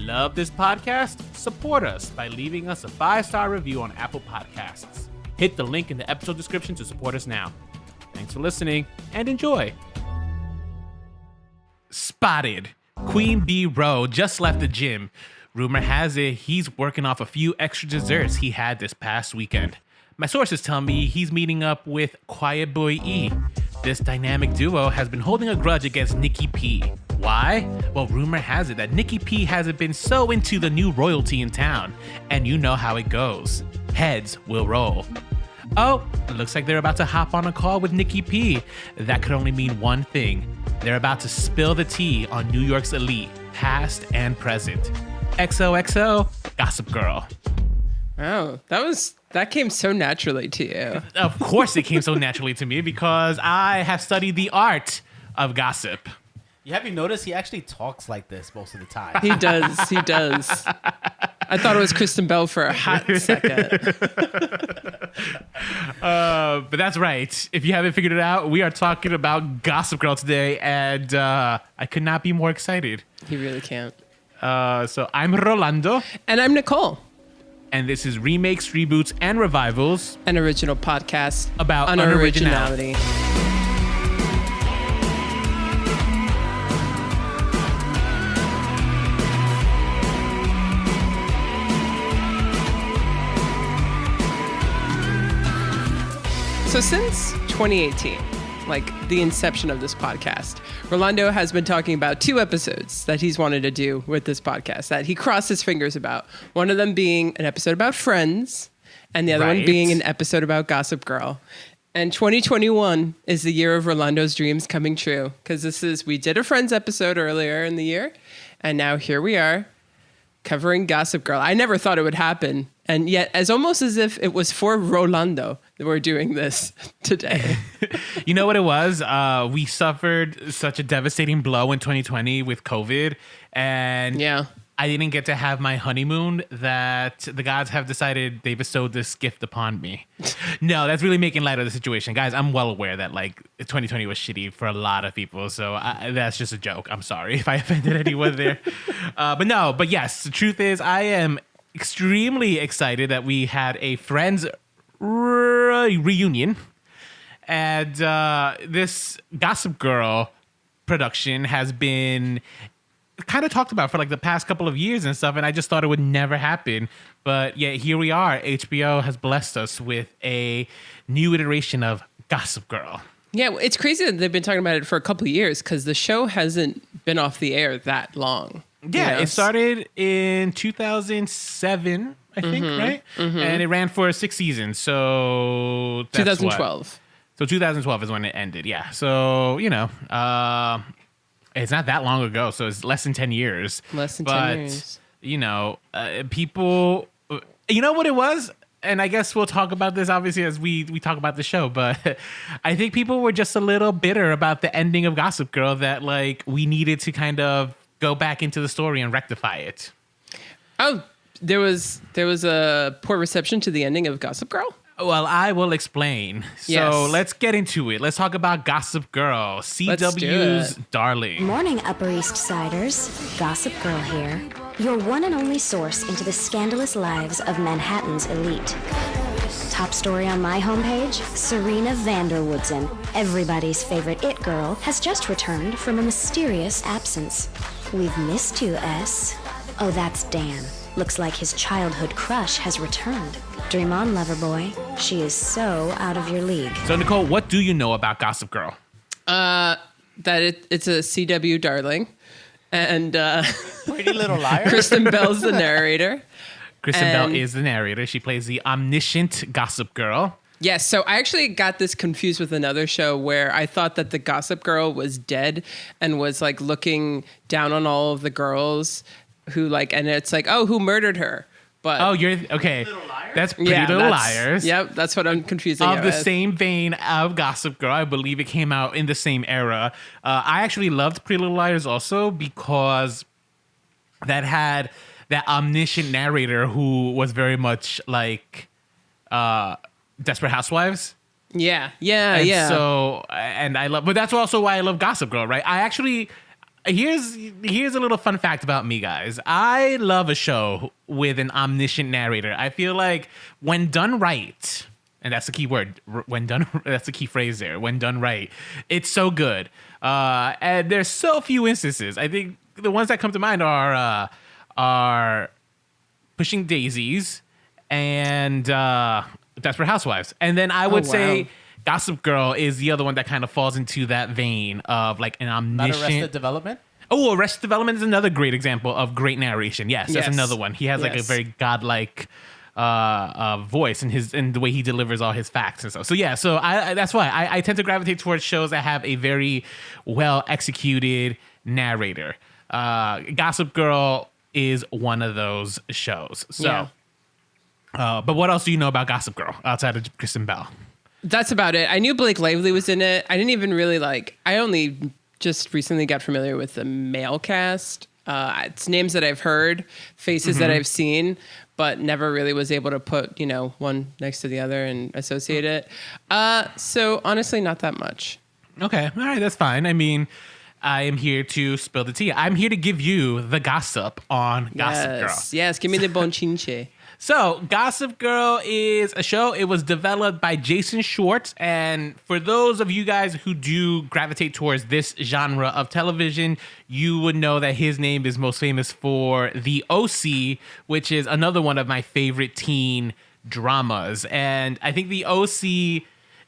Love this podcast? Support us by leaving us a 5-star review on Apple Podcasts. Hit the link in the episode description to support us now. Thanks for listening and enjoy. Spotted. Queen Bee Rowe just left the gym. Rumor has it he's working off a few extra desserts he had this past weekend. My sources tell me he's meeting up with Quiet Boy E. This dynamic duo has been holding a grudge against Nikki P. Why? Well, rumor has it that Nikki P hasn't been so into the new royalty in town, and you know how it goes. Heads will roll. Oh, looks like they're about to hop on a call with Nikki P. That could only mean one thing. They're about to spill the tea on New York's elite, past and present. XOXO, Gossip Girl. Oh, that came so naturally to you. Of course it came so naturally to me because I have studied the art of gossip. Have you noticed he actually talks like this most of the time? He does. I thought it was Kristen Bell for a hot second. But that's right. If you haven't figured it out, we are talking about Gossip Girl today, and I could not be more excited. He really can't. So I'm Rolando. And I'm Nicole. And this is Remakes, Reboots, and Revivals. An original podcast about unoriginality. So since 2018, like the inception of this podcast, Rolando has been talking about 2 episodes that he's wanted to do with this podcast that he crossed his fingers about. One of them being an episode about Friends and the other one being an episode about Gossip Girl. And 2021 is the year of Rolando's dreams coming true because we did a Friends episode earlier in the year and now here we are covering Gossip Girl. I never thought it would happen. And yet, as almost as if it was for Rolando that we're doing this today. You know what it was? We suffered such a devastating blow in 2020 with COVID. And I didn't get to have my honeymoon that the gods have decided they bestowed this gift upon me. No, that's really making light of the situation. Guys, I'm well aware that 2020 was shitty for a lot of people. So that's just a joke. I'm sorry if I offended anyone there. But yes, the truth is I am extremely excited that we had a Friends reunion. And this Gossip Girl production has been kind of talked about for the past couple of years and stuff, and I just thought it would never happen. But yet here we are. HBO has blessed us with a new iteration of Gossip Girl. Yeah, it's crazy that they've been talking about it for a couple of years because the show hasn't been off the air that long. Yeah, it started in 2007, I think, right? Mm-hmm. And it ran for 6 seasons. So that's 2012. So 2012 is when it ended. Yeah. So, it's not that long ago. So it's less than 10 years. Less than 10 years. People, you know what it was? And I guess we'll talk about this, obviously, as we talk about the show. But I think people were just a little bitter about the ending of Gossip Girl that, we needed to kind of go back into the story and rectify it. Oh, there was a poor reception to the ending of Gossip Girl? Well, I will explain. Yes. So let's get into it. Let's talk about Gossip Girl, CW's darling. Morning, Upper East Siders. Gossip Girl here. Your one and only source into the scandalous lives of Manhattan's elite. Top story on my homepage, Serena Vanderwoodson, everybody's favorite it girl, has just returned from a mysterious absence. We've missed you, S. Oh, that's Dan. Looks like his childhood crush has returned. Dream on, lover boy. She is so out of your league. So, Nicole, what do you know about Gossip Girl? That it's a CW darling. And Pretty Little Liars. Kristen Bell's the narrator. Kristen Bell is the narrator. She plays the omniscient Gossip Girl. Yes, so I actually got this confused with another show where I thought that the Gossip Girl was dead and was looking down on all of the girls who and it's who murdered her? But you're okay. That's Pretty Little Liars. Yep, that's what I'm confusing. Of the same vein of Gossip Girl, I believe it came out in the same era. I actually loved Pretty Little Liars also because that had that omniscient narrator who was very much like Desperate Housewives. Yeah. So, and I love, but that's also why I love Gossip Girl, right? I actually here's a little fun fact about me, guys. I love a show with an omniscient narrator. I feel like when done right, and that's the key word, when done, that's the key phrase there, when done right, it's so good. And there's so few instances. I think the ones that come to mind are Pushing Daisies and Desperate Housewives. And then I would say Gossip Girl is the other one that kind of falls into that vein of like an omniscient. Not Arrested Development? Oh, Arrested Development is another great example of great narration. Yes, that's another one. He has like a very godlike voice in the way he delivers all his facts and stuff. So yeah, so that's why I tend to gravitate towards shows that have a very well executed narrator. Gossip Girl is one of those shows. So, but what else do you know about Gossip Girl outside of Kristen Bell? That's about it. I knew Blake Lively was in it. I didn't even really I only just recently got familiar with the male cast. It's names that I've heard, faces that I've seen, but never really was able to put, one next to the other and associate it. So honestly, not that much. Okay. All right. That's fine. I mean, I am here to spill the tea. I'm here to give you the gossip on Gossip Girl. Yes. Give me the bon chinche. So, Gossip Girl is a show. It was developed by Jason Schwartz. And for those of you guys who do gravitate towards this genre of television, you would know that his name is most famous for The OC, which is another one of my favorite teen dramas. And I think The OC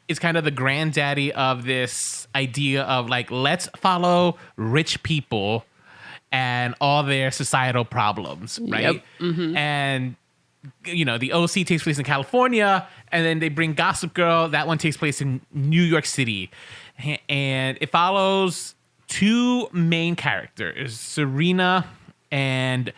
is kind of the granddaddy of this idea of like, let's follow rich people and all their societal problems, right? Yep. Mm-hmm. And the OC takes place in California, and then they bring Gossip Girl. That one takes place in New York City. And it follows two main characters, Serena and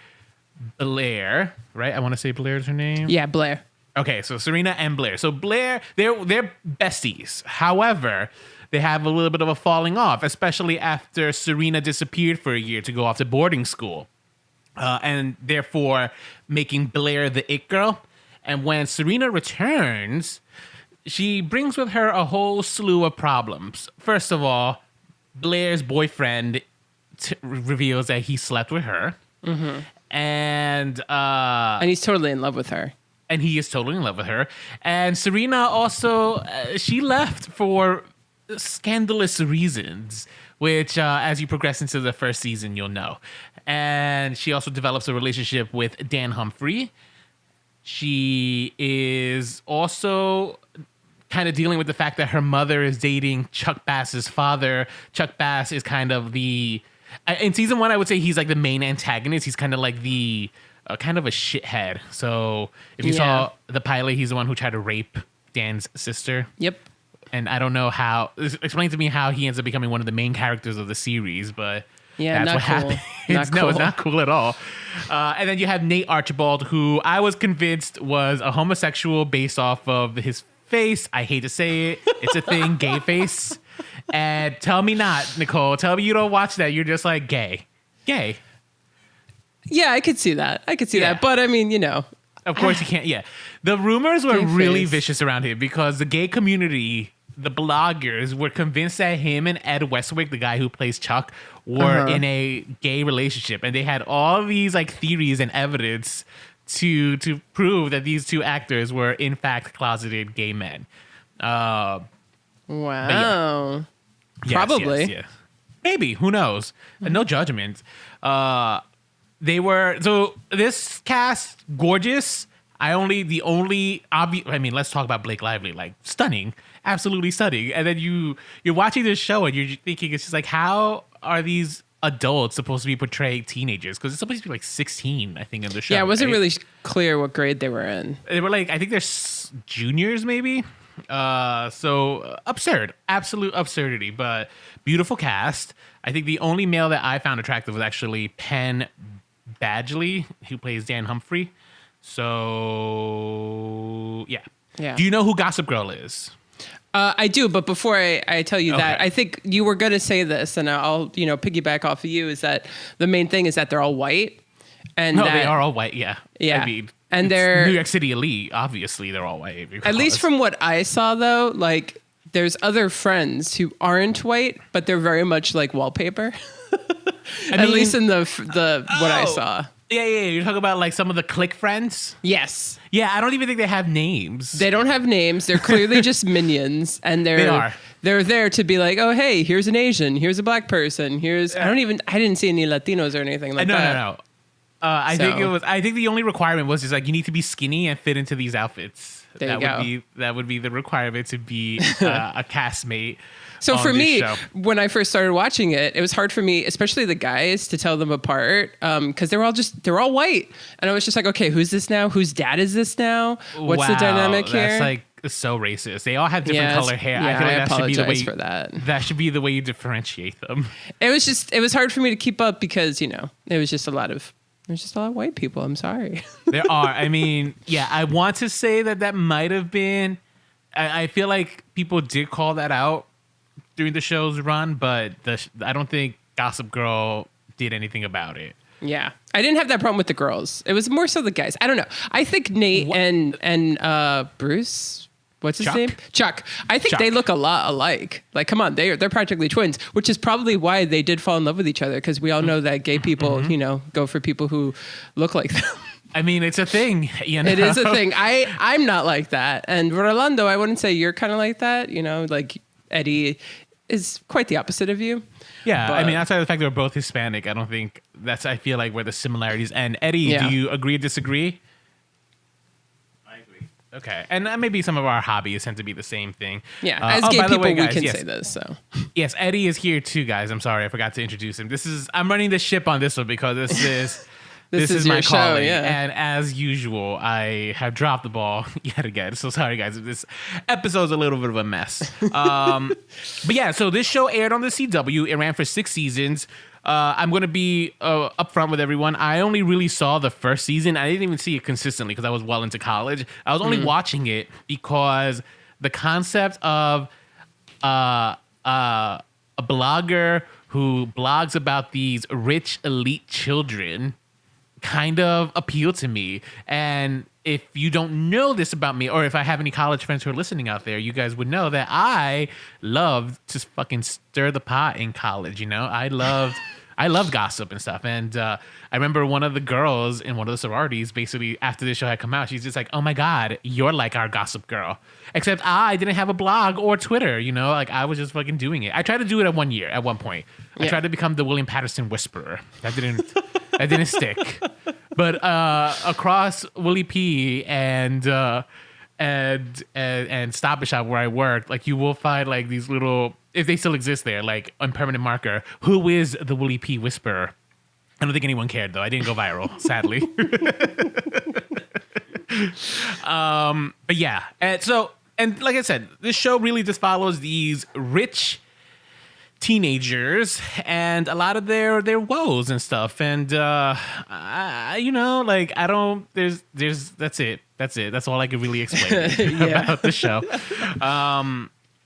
Blair, right? I want to say Blair is her name. Yeah, Blair. Okay, so Serena and Blair. So Blair, they're besties. However, they have a little bit of a falling off, especially after Serena disappeared for a year to go off to boarding school. And therefore making Blair the it girl. And when Serena returns, she brings with her a whole slew of problems. First of all, Blair's boyfriend reveals that he slept with her. Mm-hmm. And he's totally in love with her. And he is totally in love with her. And Serena also, she left for scandalous reasons, which as you progress into the first season, you'll know. And she also develops a relationship with Dan Humphrey. She is also kind of dealing with the fact that her mother is dating Chuck Bass's father. Chuck Bass is kind of in season 1, I would say he's like the main antagonist. He's kind of like the kind of a shithead. So if you saw the pilot, he's the one who tried to rape Dan's sister. Yep. And I don't know how. Explain to me how he ends up becoming one of the main characters of the series, but that's what happened. It's not cool at all. And then you have Nate Archibald, who I was convinced was a homosexual based off of his face. I hate to say it. It's a thing, gay face. And tell me not, Nicole. Tell me you don't watch that. You're just like, gay. Gay. Yeah, I could see that. That. But I mean, Of course you can't. Yeah. The rumors were really vicious around him because the gay community, the bloggers, were convinced that him and Ed Westwick, the guy who plays Chuck, were in a gay relationship. And they had all these like theories and evidence to prove that these two actors were in fact closeted gay men. Wow. Yes, probably. Yes. Maybe. Who knows? No judgment. So this cast, gorgeous. Let's talk about Blake Lively, like stunning, absolutely stunning. And then you're watching this show and you're thinking, it's just like, how are these adults supposed to be portraying teenagers? Because it's supposed to be like 16, I think, in the show. Yeah, it wasn't really clear what grade they were in. They were like, I think they're juniors maybe. So absurd, absolute absurdity, but beautiful cast. I think the only male that I found attractive was actually Penn Badgley, who plays Dan Humphrey. So yeah. Do you know who Gossip Girl is? I do, but before I tell you that, I think you were going to say this, and I'll piggyback off of you, is that the main thing is that they're all white. And they are all white, yeah. Yeah. I mean, and they're New York City elite, obviously they're all white. At least from what I saw, though, like there's other friends who aren't white, but they're very much like wallpaper. At least in the what I Oh. saw. Yeah. You're talking about like some of the click friends. Yes. Yeah, I don't even think they have names. They don't have names. They're clearly just minions, and they're there to be like, oh hey, here's an Asian, here's a black person, here's I didn't see any Latinos or anything like that. No. I think the only requirement was just like you need to be skinny and fit into these outfits. That would be the requirement to be a castmate. So for me, show. when I first started watching it, it was hard for me, especially the guys, to tell them apart because they're all white, and I was just like, okay, who's this now? Whose dad is this now? What's the dynamic here? That's like so racist. They all have different color hair. Yeah, I feel like that should be the way for that. That should be the way you differentiate them. It was hard for me to keep up because it was just a lot of white people. I'm sorry. There are. I mean, yeah, I want to say that might have been. I feel like people did call that out during the show's run, but I don't think Gossip Girl did anything about it. Yeah, I didn't have that problem with the girls. It was more so the guys. I don't know. I think Nate and Bruce. What's his name? Chuck. I think they look a lot alike. Like, come on, they're practically twins, which is probably why they did fall in love with each other, because we all know that gay people, go for people who look like them. I mean, it's a thing. It is a thing. I'm not like that. And Rolando, I wouldn't say you're kind of like that. Like Eddie is quite the opposite of you. Yeah, but, I mean, outside of the fact they're both Hispanic, I don't think I feel like where the similarities end. Eddie, do you agree or disagree? I agree. Okay, and maybe some of our hobbies tend to be the same thing. Yeah, as gay people, way, guys, we can say this. So yes, Eddie is here too, guys. I'm sorry, I forgot to introduce him. I'm running the ship on this one because this is. This is my calling, and as usual, I have dropped the ball yet again. So sorry, guys, if this episode's a little bit of a mess. But yeah, so this show aired on the CW. It ran for 6 seasons. I'm going to be upfront with everyone. I only really saw the first season. I didn't even see it consistently because I was well into college. I was only watching it because the concept of a blogger who blogs about these rich elite children kind of appealed to me. And if you don't know this about me, or if I have any college friends who are listening out there, you guys would know that I loved to fucking stir the pot in college. I loved gossip and stuff. And I remember one of the girls in one of the sororities, basically after the show had come out, she's just like, oh my God, you're like our Gossip Girl. Except I didn't have a blog or Twitter, like I was just fucking doing it. I tried to do it at one point. I tried to become the William Patterson Whisperer. That didn't stick. But across Willie P and Stop and Shop where I worked, like you will find like these little, if they still exist there, like on permanent marker, who is the Willie P Whisperer? I don't think anyone cared though. I didn't go viral, sadly. But yeah, and like I said, this show really just follows these rich teenagers and a lot of their woes and stuff. And that's it. That's all I could really explain about the show.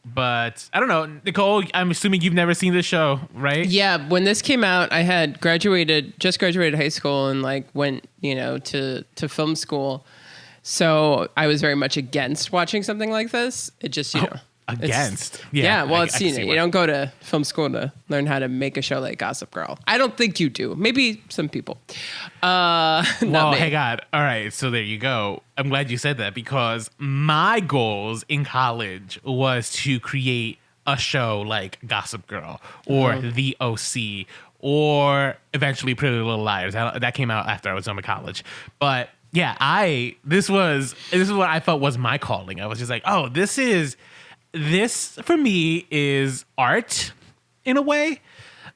But I don't know, Nicole, I'm assuming you've never seen this show, right? Yeah, when this came out, I had just graduated high school and like went, to film school. So I was very much against watching something like this. It just, Against. Well, you don't go to film school to learn how to make a show like Gossip Girl. I don't think you do. Maybe some people. Well, hey God. All right, so there you go. I'm glad you said that because my goals in college was to create a show like Gossip Girl or The OC or eventually Pretty Little Liars. That came out after I was done with college. But yeah, this is what I felt was my calling. I was just like, oh, this for me is art in a way.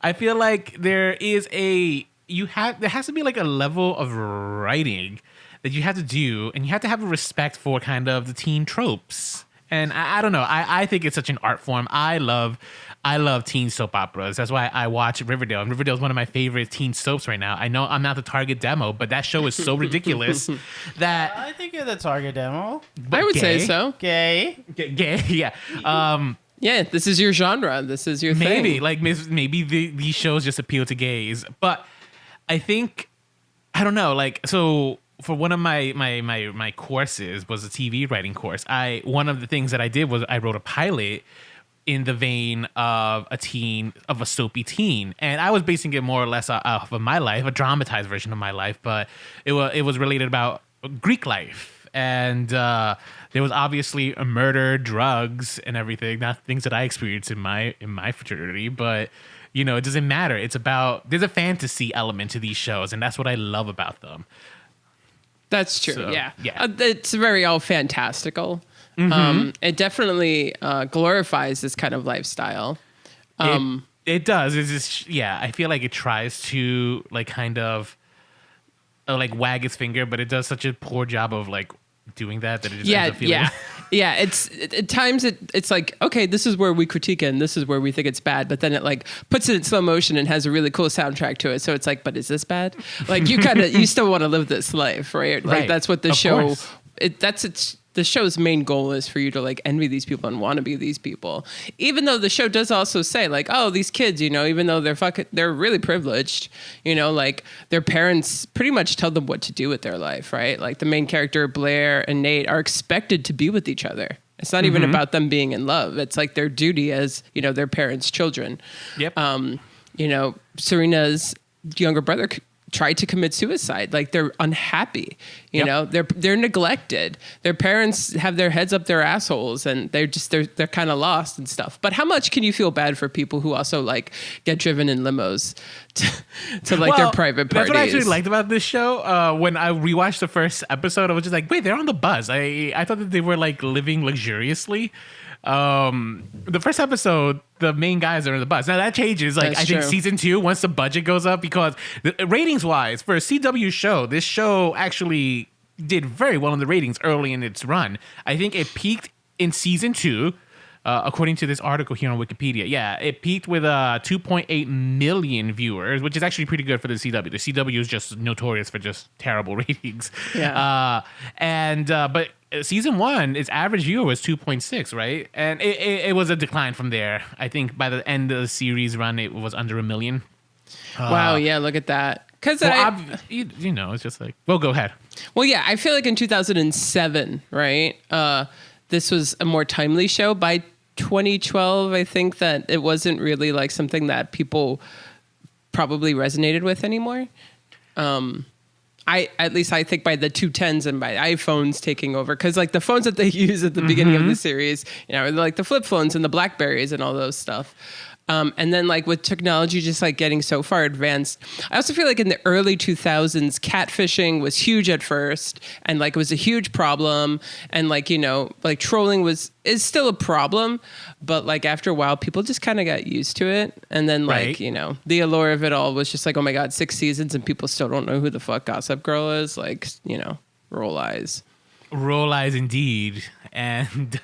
I feel like there has to be like a level of writing that you have to do, and you have to have a respect for kind of the teen tropes. And I don't know. I think it's such an art form. I love teen soap operas. That's why I watch Riverdale. And Riverdale is one of my favorite teen soaps right now. I know I'm not the target demo, but that show is so ridiculous that I think you're the target demo. I would say so. Gay, yeah. Yeah, this is your genre. This is your thing. Maybe these shows just appeal to gays. But I think, I don't know, so for one of my courses was a TV writing course. One of the things that I did was I wrote a pilot in the vein of a soapy teen. And I was basing it more or less off of my life, a dramatized version of my life, but it was related about Greek life. And there was obviously a murder, drugs, and everything, not things that I experienced in my fraternity, but it doesn't matter. It's about, there's a fantasy element to these shows, and that's what I love about them. That's true. So, yeah. yeah. It's very all fantastical. It definitely glorifies this kind of lifestyle. It does. It's just, I feel like it tries to like kind of like wag its finger, but it does such a poor job of like doing that it just ends up feeling It's at times it's like, okay, this is where we critique it and this is where we think it's bad, but then it like puts it in slow motion and has a really cool soundtrack to it, so it's like, but is this bad? Like you still want to live this life, right? Like right. That's what the of show course. The show's main goal is for you to like envy these people and want to be these people. Even though the show does also say like, oh, these kids, even though they're really privileged, like their parents pretty much tell them what to do with their life, right? Like the main character, Blair and Nate, are expected to be with each other. It's not even about them being in love. It's like their duty as, their parents' children. Yep. Serena's younger brother tried to commit suicide. Like they're unhappy, they're neglected. Their parents have their heads up their assholes and they're kind of lost and stuff. But how much can you feel bad for people who also like get driven in limos to like their private parties? That's what I actually liked about this show. When I rewatched the first episode, I was just like, wait, they're on the bus. I thought that they were like living luxuriously. The first episode, the main guys are in the bus. Now that changes. Like, I think season 2, once the budget goes up, because ratings wise, for a CW show, this show actually did very well in the ratings early in its run. I think it peaked in season 2, according to this article here on Wikipedia. Yeah, it peaked with 2.8 million viewers, which is actually pretty good for the CW. The CW is just notorious for just terrible ratings. Yeah. But season 1, its average viewer was 2.6, right? And it was a decline from there. I think by the end of the series run, it was under 1 million. Wow, yeah, look at that. Because it's just like, well, go ahead. Well, yeah, I feel like in 2007, right? This was a more timely show. By 2012, I think that it wasn't really like something that people probably resonated with anymore. At least I think by the 2010s and by iPhones taking over, because like the phones that they use at the beginning of the series, like the flip phones and the Blackberries and all those stuff. And then like with technology just like getting so far advanced, I also feel like in the early 2000s, catfishing was huge at first and like it was a huge problem. And like, like trolling is still a problem, but like after a while, people just kind of got used to it. And then like, the allure of it all was just like, oh my God, 6 seasons and people still don't know who the fuck Gossip Girl is. Like, roll eyes. Roll eyes indeed. And,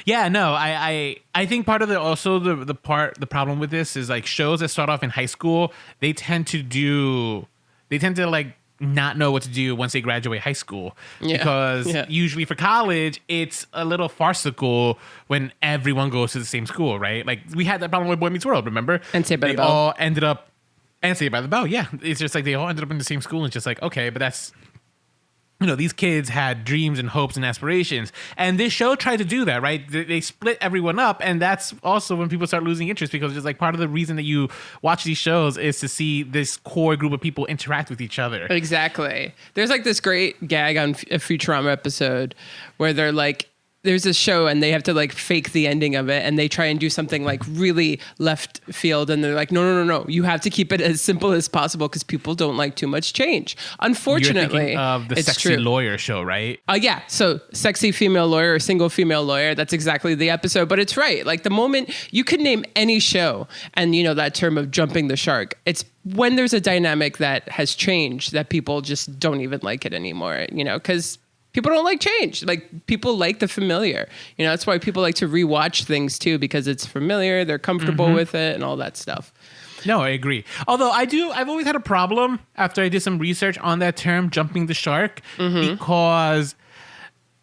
I think part of the problem with this is like shows that start off in high school, they tend to like not know what to do once they graduate high school. Yeah. Because usually for college, it's a little farcical when everyone goes to the same school, right? Like we had that problem with Boy Meets World, remember? And Saved by the Bell. They all ended up, and Saved by the Bell, yeah. It's just like they all ended up in the same school and it's just like, okay, but that's, these kids had dreams and hopes and aspirations. And this show tried to do that, right? They split everyone up. And that's also when people start losing interest, because it's like part of the reason that you watch these shows is to see this core group of people interact with each other. Exactly. There's like this great gag on a Futurama episode where they're like, there's a show and they have to like fake the ending of it and they try and do something like really left field and they're like, no. You have to keep it as simple as possible because people don't like too much change. Unfortunately, you're thinking of the Sexy Lawyer show, right? Yeah. So Sexy Female Lawyer or Single Female Lawyer, that's exactly the episode. But it's right. Like the moment you could name any show and that term of jumping the shark, it's when there's a dynamic that has changed that people just don't even like it anymore, because people don't like change. Like people like the familiar. That's why people like to rewatch things too, because it's familiar, they're comfortable with it and all that stuff. No, I agree. Although I've always had a problem after I did some research on that term, jumping the shark, because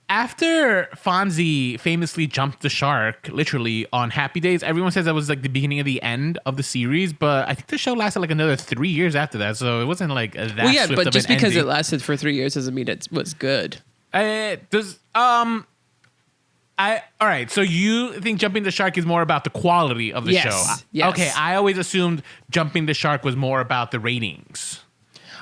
after Fonzie famously jumped the shark, literally on Happy Days, everyone says that was like the beginning of the end of the series. But I think the show lasted like another 3 years after that, so it wasn't like that. Well, yeah, swift but of just an because ending. it lasted for 3 years doesn't mean it was good. All right. So you think Jumping the Shark is more about the quality of the Yes, show? yes. Okay. I always assumed Jumping the Shark was more about the ratings,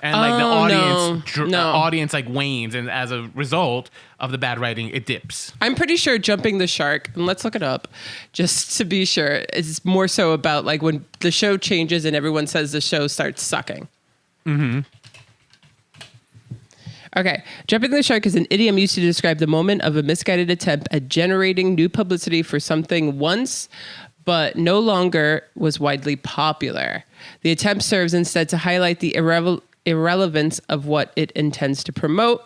and like the audience like wanes, and as a result of the bad writing, it dips. I'm pretty sure Jumping the Shark, and let's look it up just to be sure, it's more so about like when the show changes and everyone says the show starts sucking. Mm-hmm. Okay. Jumping the Shark is an idiom used to describe the moment of a misguided attempt at generating new publicity for something once, but no longer was widely popular. The attempt serves instead to highlight the irrelevance of what it intends to promote.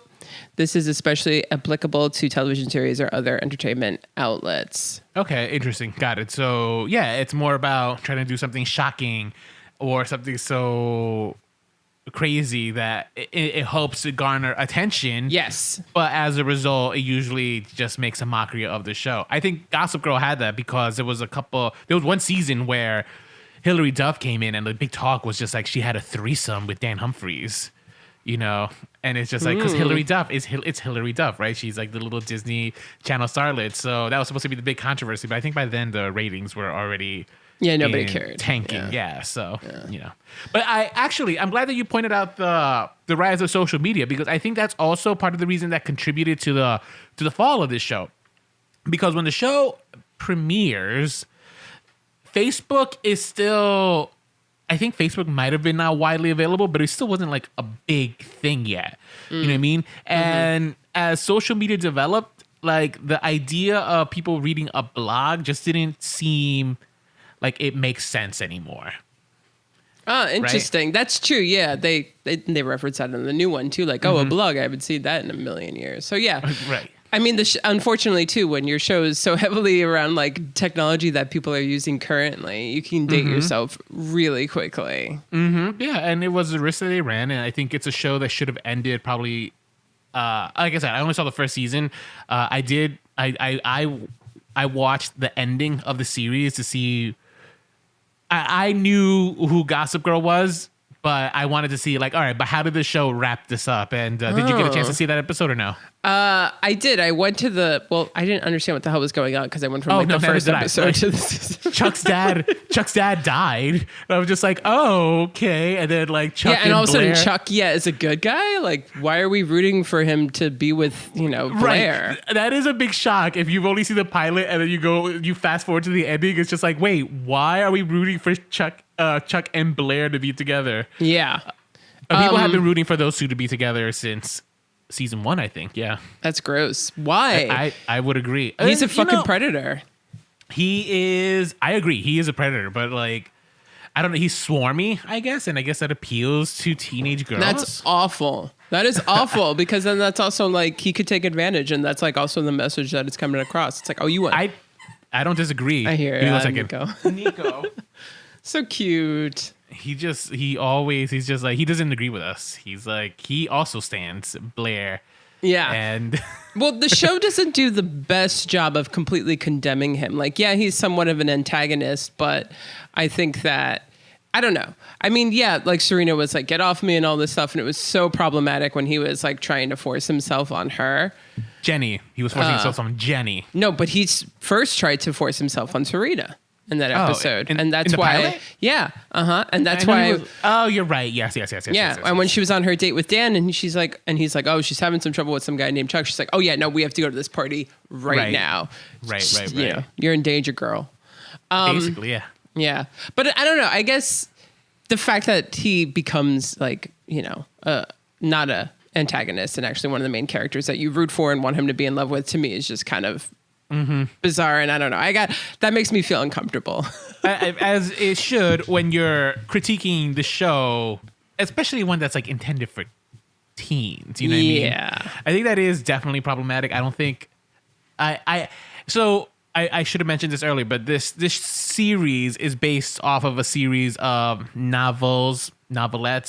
This is especially applicable to television series or other entertainment outlets. Okay, interesting. Got it. So yeah, it's more about trying to do something shocking or something so crazy that it hopes to garner attention. Yes. But as a result, it usually just makes a mockery of the show. I think Gossip Girl had that because there was one season where Hilary Duff came in and the big talk was just like she had a threesome with Dan Humphries, you know? And it's just like, because Hilary Duff it's Hilary Duff, right? She's like the little Disney Channel starlet. So that was supposed to be the big controversy. But I think by then the ratings were already nobody cared. Tanking. So, you know. But I'm glad that you pointed out the rise of social media, because I think that's also part of the reason that contributed to the fall of this show. Because when the show premieres, Facebook is still, I think Facebook might have been now widely available, but it still wasn't like a big thing yet. You know what I mean? And as social media developed, like the idea of people reading a blog just didn't seem like it makes sense anymore. Oh, interesting. Right? That's true. Yeah, they reference that in the new one too. Like, a blog. I haven't seen that in a million years. So yeah, right. I mean, unfortunately too, when your show is so heavily around like technology that people are using currently, you can date yourself really quickly. Mm-hmm. Yeah, and it was the risk that they ran, and I think it's a show that should have ended probably. Like I said, I only saw the first season. I watched the ending of the series to see. I knew who Gossip Girl was, but I wanted to see like, all right, but how did the show wrap this up? And did you get a chance to see that episode or no? I did. I went to I didn't understand what the hell was going on because I went from the first episode to the season. Chuck's dad died. And I was just like, oh, okay. And then like Chuck and all of a sudden Blair. Chuck, is a good guy. Like, why are we rooting for him to be with, Blair? Right. That is a big shock. If you've only seen the pilot and then you fast forward to the ending, it's just like, wait, why are we rooting for Chuck and Blair to be together? Yeah. People have been rooting for those two to be together since season 1, I think. Yeah. That's gross. Why? I would agree. He's a fucking predator. He is. I agree. He is a predator, but like, I don't know. He's swarmy, I guess. And I guess that appeals to teenage girls. That's awful. That is awful because then that's also like he could take advantage. And that's like also the message that it's coming across. It's like, oh, you want. I don't disagree. I hear it. Nico. So cute. He's just like, he doesn't agree with us. He's like, he also stands Blair. Yeah. And well, the show doesn't do the best job of completely condemning him. Like, yeah, he's somewhat of an antagonist, but I think that, I don't know. I mean, yeah, like Serena was like, get off me and all this stuff. And it was so problematic when he was like trying to force himself on her. Jenny. He was forcing himself on Jenny. No, but he's first tried to force himself on Serena. In that episode, and that's why, pilot? Yeah, and that's why. You're right. Yes. Yeah, yes. And when she was on her date with Dan, and he's like, oh, she's having some trouble with some guy named Chuck. She's like, oh yeah, no, we have to go to this party right now. Right. You know, you're in danger, girl. Basically, yeah. Yeah, but I don't know. I guess the fact that he becomes like, not a antagonist and actually one of the main characters that you root for and want him to be in love with, to me is just kind of. Bizarre, and I don't know. That makes me feel uncomfortable. As it should when you're critiquing the show, especially one that's like intended for teens. You know what I mean? Yeah. I think that is definitely problematic. I don't think I should have mentioned this earlier, but this series is based off of a series of novelettes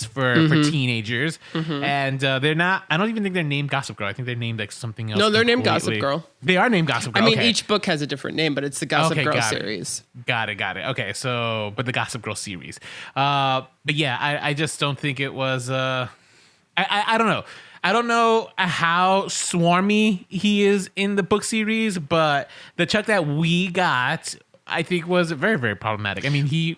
for teenagers, and they're not. I don't even think they're named Gossip Girl. I think they're named like something else. No, they're named Gossip Girl. They are named Gossip Girl. I mean, each book has a different name, but it's the Gossip Girl series. Got it. Okay, so but the Gossip Girl series. But yeah, I just don't think it was. I don't know. I don't know how swarmy he is in the book series, but the Chuck that we got, I think, was very, very problematic. I mean, he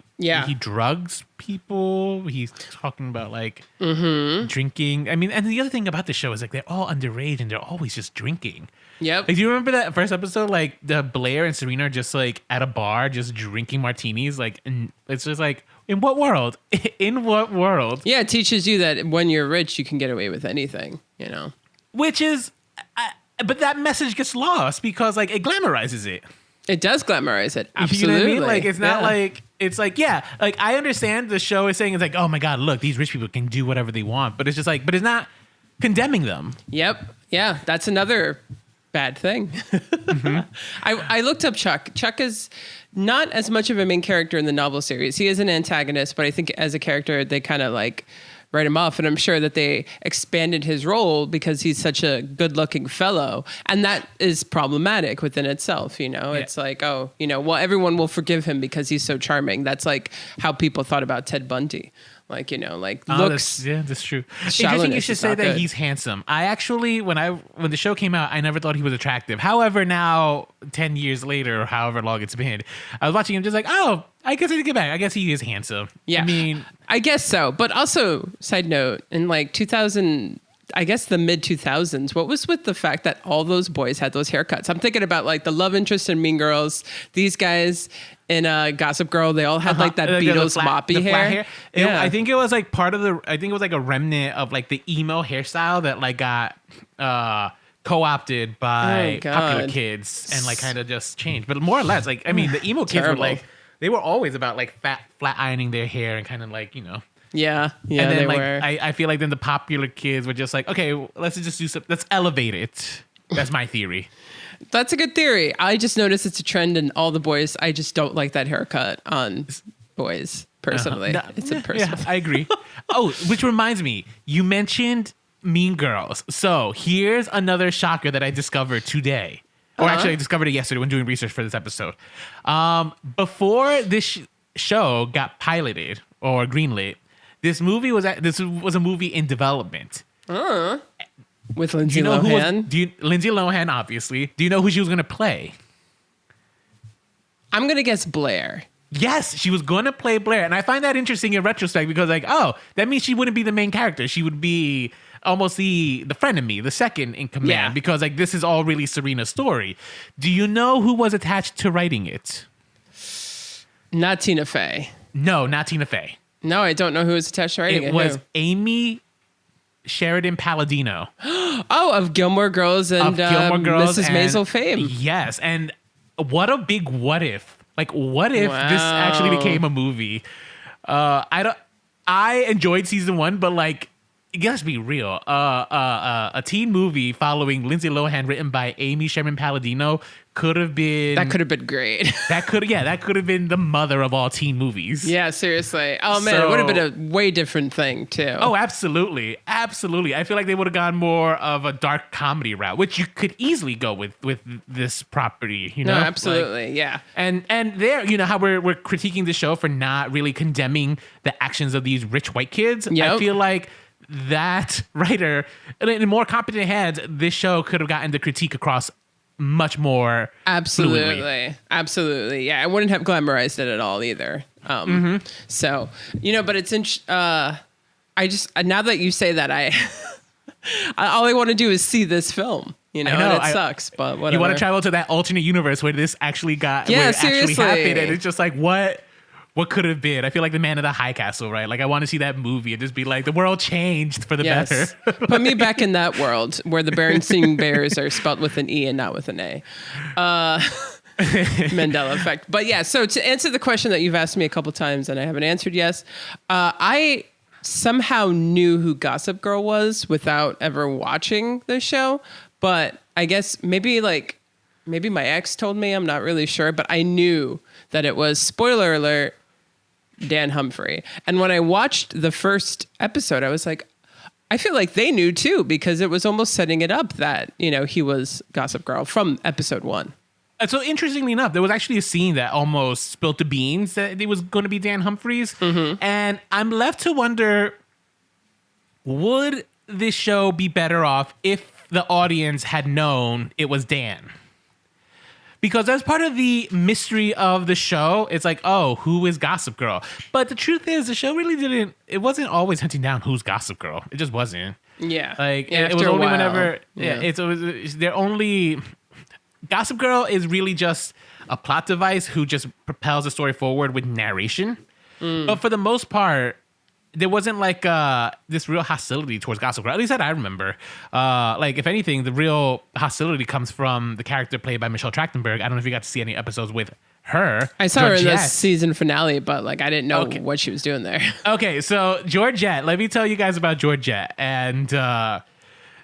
drugs people. He's talking about like drinking. I mean, and the other thing about the show is like they're all underage and they're always just drinking. Yep. Like, do you remember that first episode? Like the Blair and Serena are just like at a bar, just drinking martinis. Like, and it's just like, in what world? In what world? Yeah, it teaches you that when you're rich, you can get away with anything, you know? Which is, but that message gets lost because like it glamorizes it. It does glamorize it. Absolutely. You know what I mean? Like, it's not like, it's like, yeah, like I understand the show is saying it's like, oh my God, look, these rich people can do whatever they want. But it's just like, but it's not condemning them. Yep. Yeah, that's another bad thing. I looked up Chuck. Chuck is not as much of a main character in the novel series. He is an antagonist, but I think as a character, they kind of like write him off. And I'm sure that they expanded his role because he's such a good looking fellow. And that is problematic within itself. You know, it's like, oh, you know, well, everyone will forgive him because he's so charming. That's like how people thought about Ted Bundy. Like, you know, like looks. That's true. Interesting you should say that he's handsome. I actually, when the show came out, I never thought he was attractive. However, now, 10 years later, or however long it's been, I was watching him just like, oh, I guess I take it back. I guess he is handsome. Yeah. I mean. I guess so. But also, side note, in like 2000, I guess the mid 2000s, what was with the fact that all those boys had those haircuts? I'm thinking about like the love interest in Mean Girls. These guys in Gossip Girl, they all had like that Beatles moppy hair. Yeah. I think it was like I think it was like a remnant of like the emo hairstyle that like got co-opted by popular kids and like kind of just changed. But more or less, like, I mean, the emo kids were like, they were always about like flat ironing their hair and kind of like, you know. Yeah, and then they like, were. I feel like then the popular kids were just like, okay, let's just do something. Let's elevate it. That's my theory. That's a good theory. I just noticed it's a trend in all the boys. I just don't like that haircut on boys personally. It's a personal. Yeah, I agree. Oh, which reminds me, you mentioned Mean Girls. So here's another shocker that I discovered today. Or actually, I discovered it yesterday when doing research for this episode. Before this show got piloted or greenlit, this was a movie in development. With Lindsay Lohan. Lindsay Lohan, obviously. Do you know who she was going to play? I'm going to guess Blair. Yes, she was going to play Blair. And I find that interesting in retrospect because, like, oh, that means she wouldn't be the main character. She would be almost the frenemy, the second in command, because, like, this is all really Serena's story. Do you know who was attached to writing it? Not Tina Fey. No, not Tina Fey. No, I don't know who was attached to writing it. It was Amy Sheridan Palladino. Oh, of Gilmore Girls and Mrs. Maisel fame. Yes, and what a big what if. Like, what if this actually became a movie? I enjoyed season 1, but like, let's be real. A teen movie following Lindsay Lohan written by Amy Sherman Palladino could have been... That could have been great. that could have been the mother of all teen movies. Yeah, seriously. Oh, man, it would have been a way different thing, too. Oh, absolutely. Absolutely. I feel like they would have gone more of a dark comedy route, which you could easily go with this property, you know? No, absolutely, like, yeah. And there, you know, how we're critiquing the show for not really condemning the actions of these rich white kids. Yep. I feel like that writer, in more competent hands, this show could have gotten the critique across much more fluidly. Absolutely. Yeah, I wouldn't have glamorized it at all either. So, you know, but it's I just, now that you say that, all I want to do is see this film. You know, and it sucks, but whatever. You want to travel to that alternate universe where this actually happened, and it's just like, what could have been? I feel like the Man in the High Castle, right? Like, I want to see that movie and just be like, the world changed for the better. Put me back in that world where the Berenstain Bears are spelled with an E and not with an A. Mandela effect. But yeah, so to answer the question that you've asked me a couple times and I haven't answered yes, I somehow knew who Gossip Girl was without ever watching the show. But I guess maybe my ex told me, I'm not really sure, but I knew that it was, spoiler alert, Dan Humphrey. And when I watched the first episode, I was like, I feel like they knew too, because it was almost setting it up that, you know, he was Gossip Girl from episode 1. So interestingly enough, there was actually a scene that almost spilled the beans that it was going to be Dan Humphries. And I'm left to wonder, would this show be better off if the audience had known it was Dan? Because that's part of the mystery of the show. It's like, oh, who is Gossip Girl? But the truth is, the show really it wasn't always hunting down who's Gossip Girl. It just wasn't. Yeah. Like, yeah, it was only while, whenever, they're only, Gossip Girl is really just a plot device who just propels the story forward with narration. But for the most part, there wasn't like this real hostility towards Gossip Girl. At least that I remember. Like, if anything, the real hostility comes from the character played by Michelle Trachtenberg. I don't know if you got to see any episodes with her. I saw her in the Georgette. season finale, but like I didn't know what she was doing there. Okay, so Georgette, let me tell you guys about Georgette. And the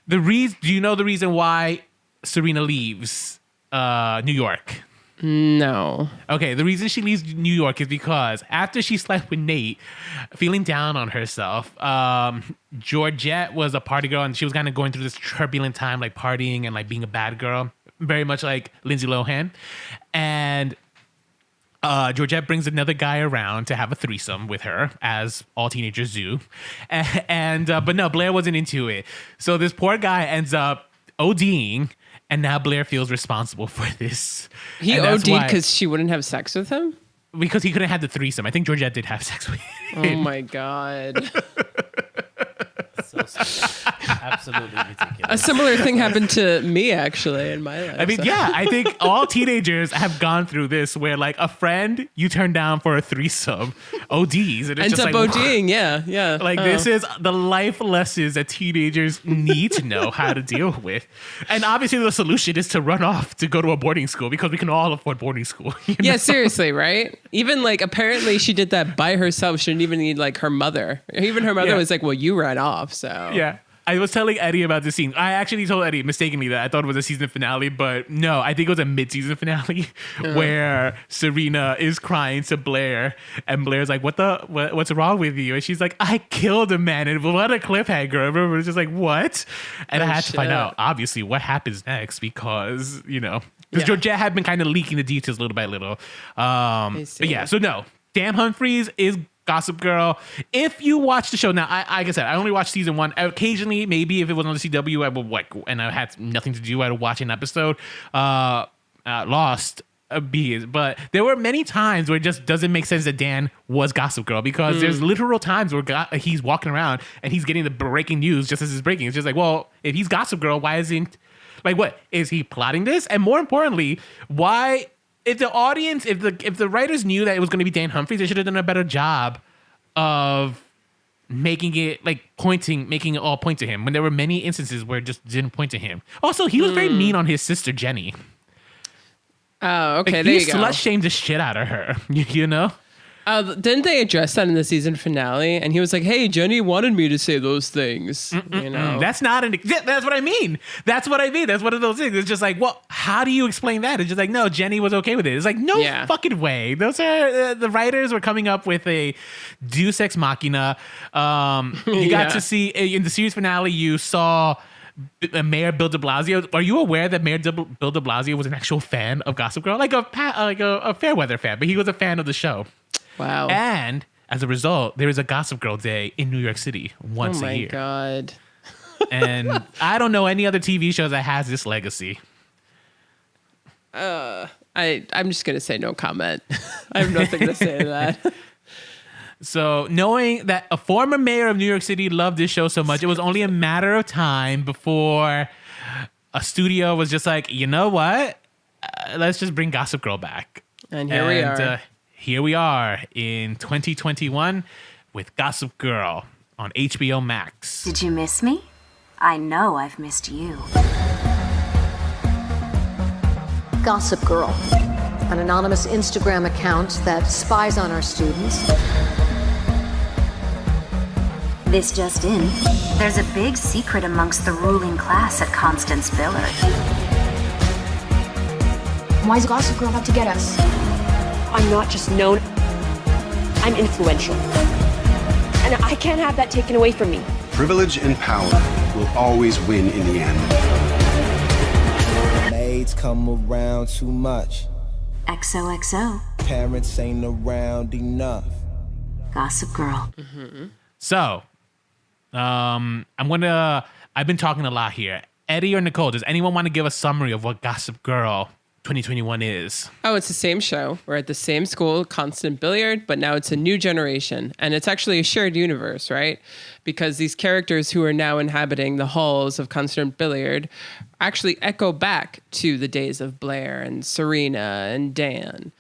reason, do you know the reason why Serena leaves New York? No. Okay, the reason she leaves New York is because after she slept with Nate, feeling down on herself, Georgette was a party girl and she was kind of going through this turbulent time, like partying and like being a bad girl, very much like Lindsay Lohan. And Georgette brings another guy around to have a threesome with her, as all teenagers do. But no, Blair wasn't into it. So this poor guy ends up ODing. And now Blair feels responsible for this. He OD'd because she wouldn't have sex with him? Because he couldn't have the threesome. I think Georgette did have sex with him. Oh my God. So absolutely ridiculous. A similar thing happened to me actually in my life. I mean, yeah, I think all teenagers have gone through this where like a friend you turn down for a threesome ODs. And it's ends just up like, ODing, yeah. Like this is the life lessons that teenagers need to know how to deal with. And obviously the solution is to run off to go to a boarding school because we can all afford boarding school. You know? Yeah, seriously, right? Even like apparently she did that by herself. She didn't even need like her mother. Even her mother was like, well, you ran off, so. Yeah. I was telling Eddie about this scene. I actually told Eddie mistakenly that I thought it was a season finale, but no, I think it was a mid-season finale where Serena is crying to Blair, and Blair's like, what's wrong with you? And she's like, I killed a man. And what a cliffhanger. I remember it was just like, what? And I had to find out, obviously, what happens next because, Georgette had been kind of leaking the details little by little. But yeah, so no, Dan Humphries is Gossip Girl. If you watch the show now, like I said, I only watched season 1. Occasionally, maybe if it was on the CW, I would and I had nothing to do, I would watch an episode. Lost bees, but there were many times where it just doesn't make sense that Dan was Gossip Girl because there's literal times where he's walking around and he's getting the breaking news just as it's breaking. It's just like, well, if he's Gossip Girl, why isn't like what is he plotting this? And more importantly, why? If the audience, if the writers knew that it was going to be Dan Humphries, they should have done a better job of making it making it all point to him when there were many instances where it just didn't point to him. Also, he was very mean on his sister Jenny. Oh, okay, like, there you he go. slut shamed the shit out of her. You know? Didn't they address that in the season finale? And he was like, "Hey, Jenny wanted me to say those things." You know, that's not that's what I mean. That's what I mean. That's one of those things. It's just like, well, how do you explain that? It's just like, no, Jenny was okay with it. It's like, no fucking way. Those are the writers were coming up with a Deus Ex Machina. You got to see in the series finale. You saw Mayor Bill de Blasio. Are you aware that Mayor Bill de Blasio was an actual fan of Gossip Girl, like a Fairweather fan, but he was a fan of the show. Wow. And as a result, there is a Gossip Girl Day in New York City once a year. Oh my God. And I don't know any other TV shows that has this legacy. I'm just going to say no comment. I have nothing to say to that. So knowing that a former mayor of New York City loved this show so much, it was only a matter of time before a studio was just like, you know what? Let's just bring Gossip Girl back. And here we are. Here we are in 2021 with Gossip Girl on HBO Max. Did you miss me? I know I've missed you. Gossip Girl, an anonymous Instagram account that spies on our students. This just in. There's a big secret amongst the ruling class at Constance Billard. Why is Gossip Girl out to get us? I'm not just known, I'm influential. And I can't have that taken away from me. Privilege and power will always win in the end. Maids come around too much. XOXO. Parents ain't around enough. Gossip Girl. So, I've been talking a lot here. Eddie or Nicole, does anyone want to give a summary of what Gossip Girl 2021 is? Oh, it's the same show. We're at the same school, Constant Billiard, but now it's a new generation. And it's actually a shared universe, right? Because these characters who are now inhabiting the halls of Constant Billiard actually echo back to the days of Blair and Serena and Dan.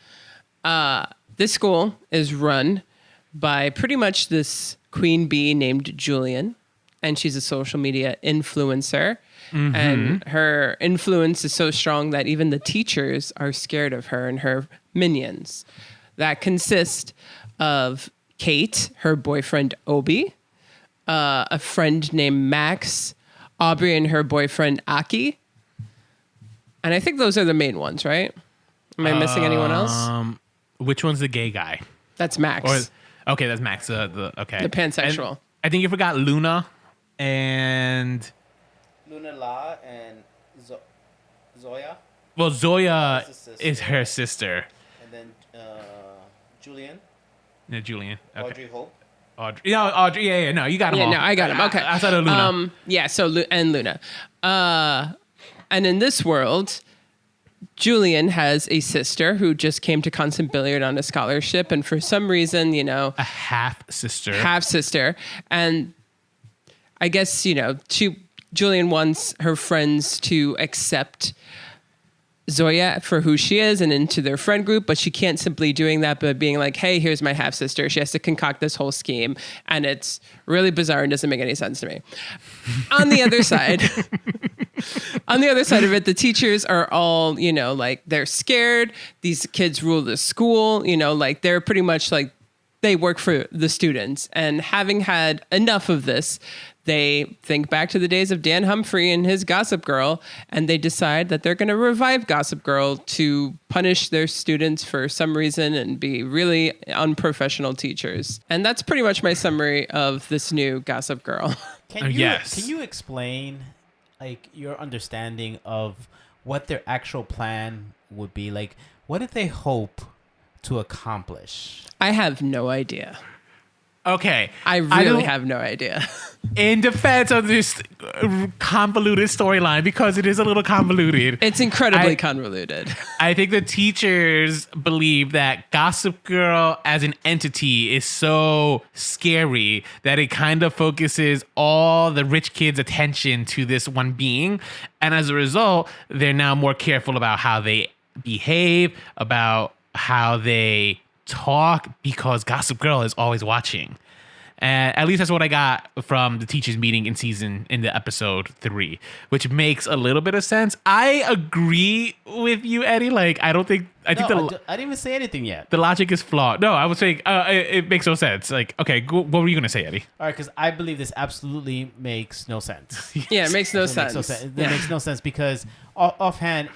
This school is run by pretty much this queen bee named Julian, and she's a social media influencer. Mm-hmm. And her influence is so strong that even the teachers are scared of her and her minions. That consist of Kate, her boyfriend Obi, a friend named Max, Aubrey and her boyfriend Aki. And I think those are the main ones, right? Am I missing anyone else? Which one's the gay guy? That's Max. Okay, that's Max. Okay. The pansexual. And I think you forgot Luna and... Luna La and Zoya. Well, Zoya is her sister. And then Julian. Yeah, Julian. Okay. Audrey Hope. Audrey. Yeah, Audrey. Yeah. No, you got them all. No, I got him. Okay. I thought of Luna. Yeah, so and Luna. And in this world, Julian has a sister who just came to Constant Billiard on a scholarship, and for some reason, a half sister. And I guess, Julian wants her friends to accept Zoya for who she is and into their friend group, but she can't simply doing that by being like, hey, here's my half sister. She has to concoct this whole scheme, and it's really bizarre and doesn't make any sense to me. On the other side, of it, the teachers are all, they're scared. These kids rule the school, they're pretty much like they work for the students. And having had enough of this, they think back to the days of Dan Humphrey and his Gossip Girl, and they decide that they're going to revive Gossip Girl to punish their students for some reason and be really unprofessional teachers. And that's pretty much my summary of this new Gossip Girl. Can you explain your understanding of what their actual plan would be? Like, what did they hope to accomplish? I have no idea. Okay. I really have no idea. In defense of this convoluted storyline, because it is a little convoluted. It's incredibly convoluted. I think the teachers believe that Gossip Girl as an entity is so scary that it kind of focuses all the rich kids' attention to this one being. And as a result, they're now more careful about how they behave, about how they talk, because Gossip Girl is always watching. And at least that's what I got from the teachers meeting in the episode 3, which makes a little bit of sense. I agree with you, Eddie. I didn't even say anything yet. The logic is flawed. No, I was saying it makes no sense. Okay, what were you gonna say, Eddie? All right, because I believe this absolutely makes no sense. Yeah, it makes no sense. It makes no sense because offhand,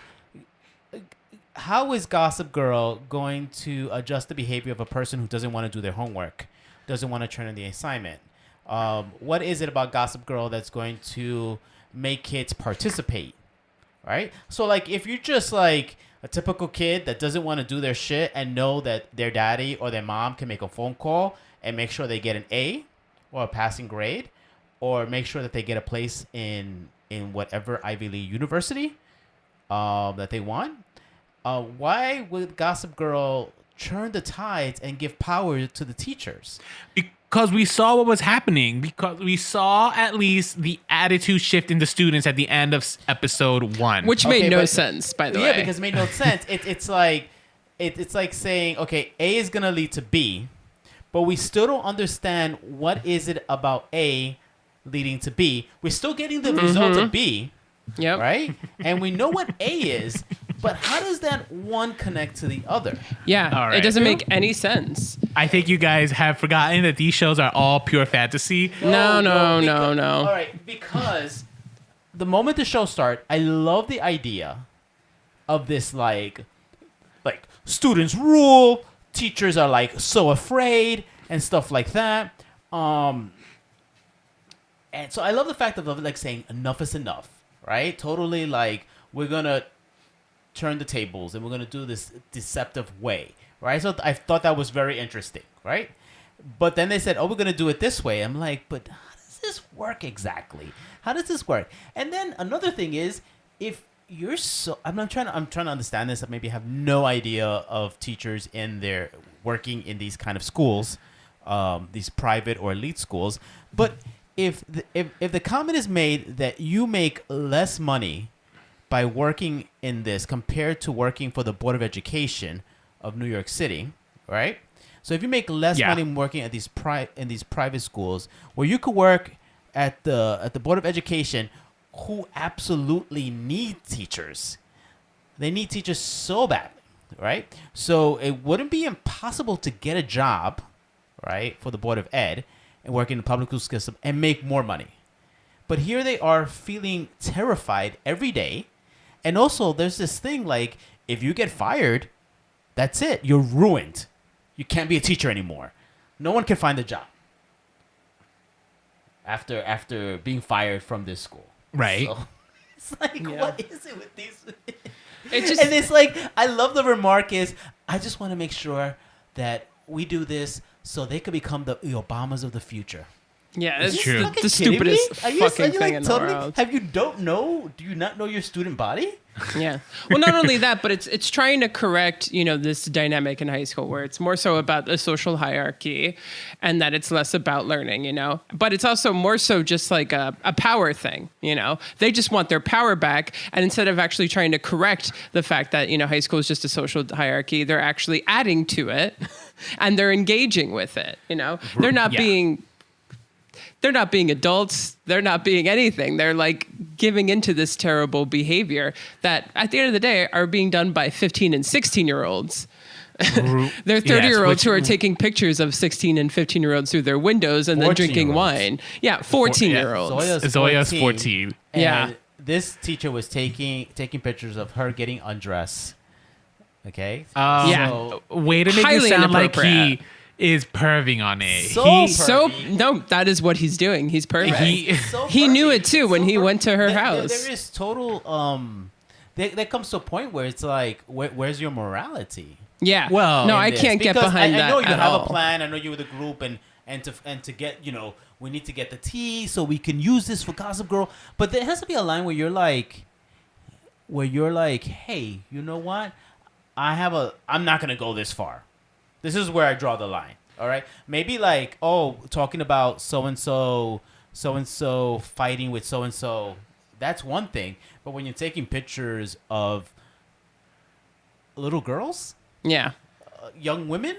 how is Gossip Girl going to adjust the behavior of a person who doesn't want to do their homework, doesn't want to turn in the assignment? What is it about Gossip Girl that's going to make kids participate, right? So, if you're just a typical kid that doesn't want to do their shit and know that their daddy or their mom can make a phone call and make sure they get an A or a passing grade, or make sure that they get a place in whatever Ivy League university that they want, why would Gossip Girl turn the tides and give power to the teachers? Because we saw what was happening. Because we saw at least the attitude shift in the students at the end of episode 1, which made no sense, by the way. Yeah, because it made no sense. It's like saying, okay, A is gonna lead to B, but we still don't understand what is it about A leading to B. We're still getting the result of B. Yep. Right? And we know what A is, but how does that one connect to the other? Yeah, all right. It doesn't make any sense. I think you guys have forgotten that these shows are all pure fantasy. No. All right, because the moment the show starts, I love the idea of this like students rule, teachers are so afraid and stuff like that. And so I love the fact of saying enough is enough. Right? Totally we're going to turn the tables and we're going to do this deceptive way. Right? So I thought that was very interesting. Right? But then they said, we're going to do it this way. I'm like, but how does does this work exactly? How does this work? And then another thing is, if you're I'm trying to understand this. I maybe have no idea of teachers in their working in these kind of schools, these private or elite schools. But if the comment is made that you make less money by working in this compared to working for the Board of Education of New York City, right? So if you make less money working at these private schools, where you could work at the Board of Education, who absolutely need teachers. They need teachers so badly, right? So it wouldn't be impossible to get a job, right, for the Board of Ed and work in the public school system and make more money. But here they are feeling terrified every day. And also there's this thing like, if you get fired, that's it. You're ruined. You can't be a teacher anymore. No one can find a job after being fired from this school. Right. So, it's like, what is it with these? And it's like, I love the remark is, I just want to make sure that we do this so they could become the Obamas of the future. Yeah, it's true. the stupidest fucking thing in the world. Do you not know your student body? Yeah. Well, not only that, but it's trying to correct, this dynamic in high school where it's more so about the social hierarchy and that it's less about learning, But it's also more so just like a power thing, They just want their power back. And instead of actually trying to correct the fact that, high school is just a social hierarchy, they're actually adding to it and they're engaging with it, They're not being... They're not being adults. They're not being anything. They're like giving into this terrible behavior that at the end of the day are being done by 15 and 16-year-olds. They're 30-year-olds who are taking pictures of 16 and 15-year-olds through their windows and then drinking wine. Yeah, 14-year-olds. Zoya's 14. And this teacher was taking pictures of her getting undressed. Okay? Way to make it sound like he is perving on it. No, that is what he's doing. He's perving. He knew it too when he went to her house. There is total there comes to a point where it's like, where's your morality? Yeah. Well, no, I can't get behind that. I know you have all. a plan. I know you're with a group, and to get, we need to get the tea so we can use this for Gossip Girl. But there has to be a line where you're like, hey, you know what? I'm not gonna go this far. This is where I draw the line. All right. Maybe like, talking about so-and-so fighting with so-and-so. That's one thing. But when you're taking pictures of little girls, young women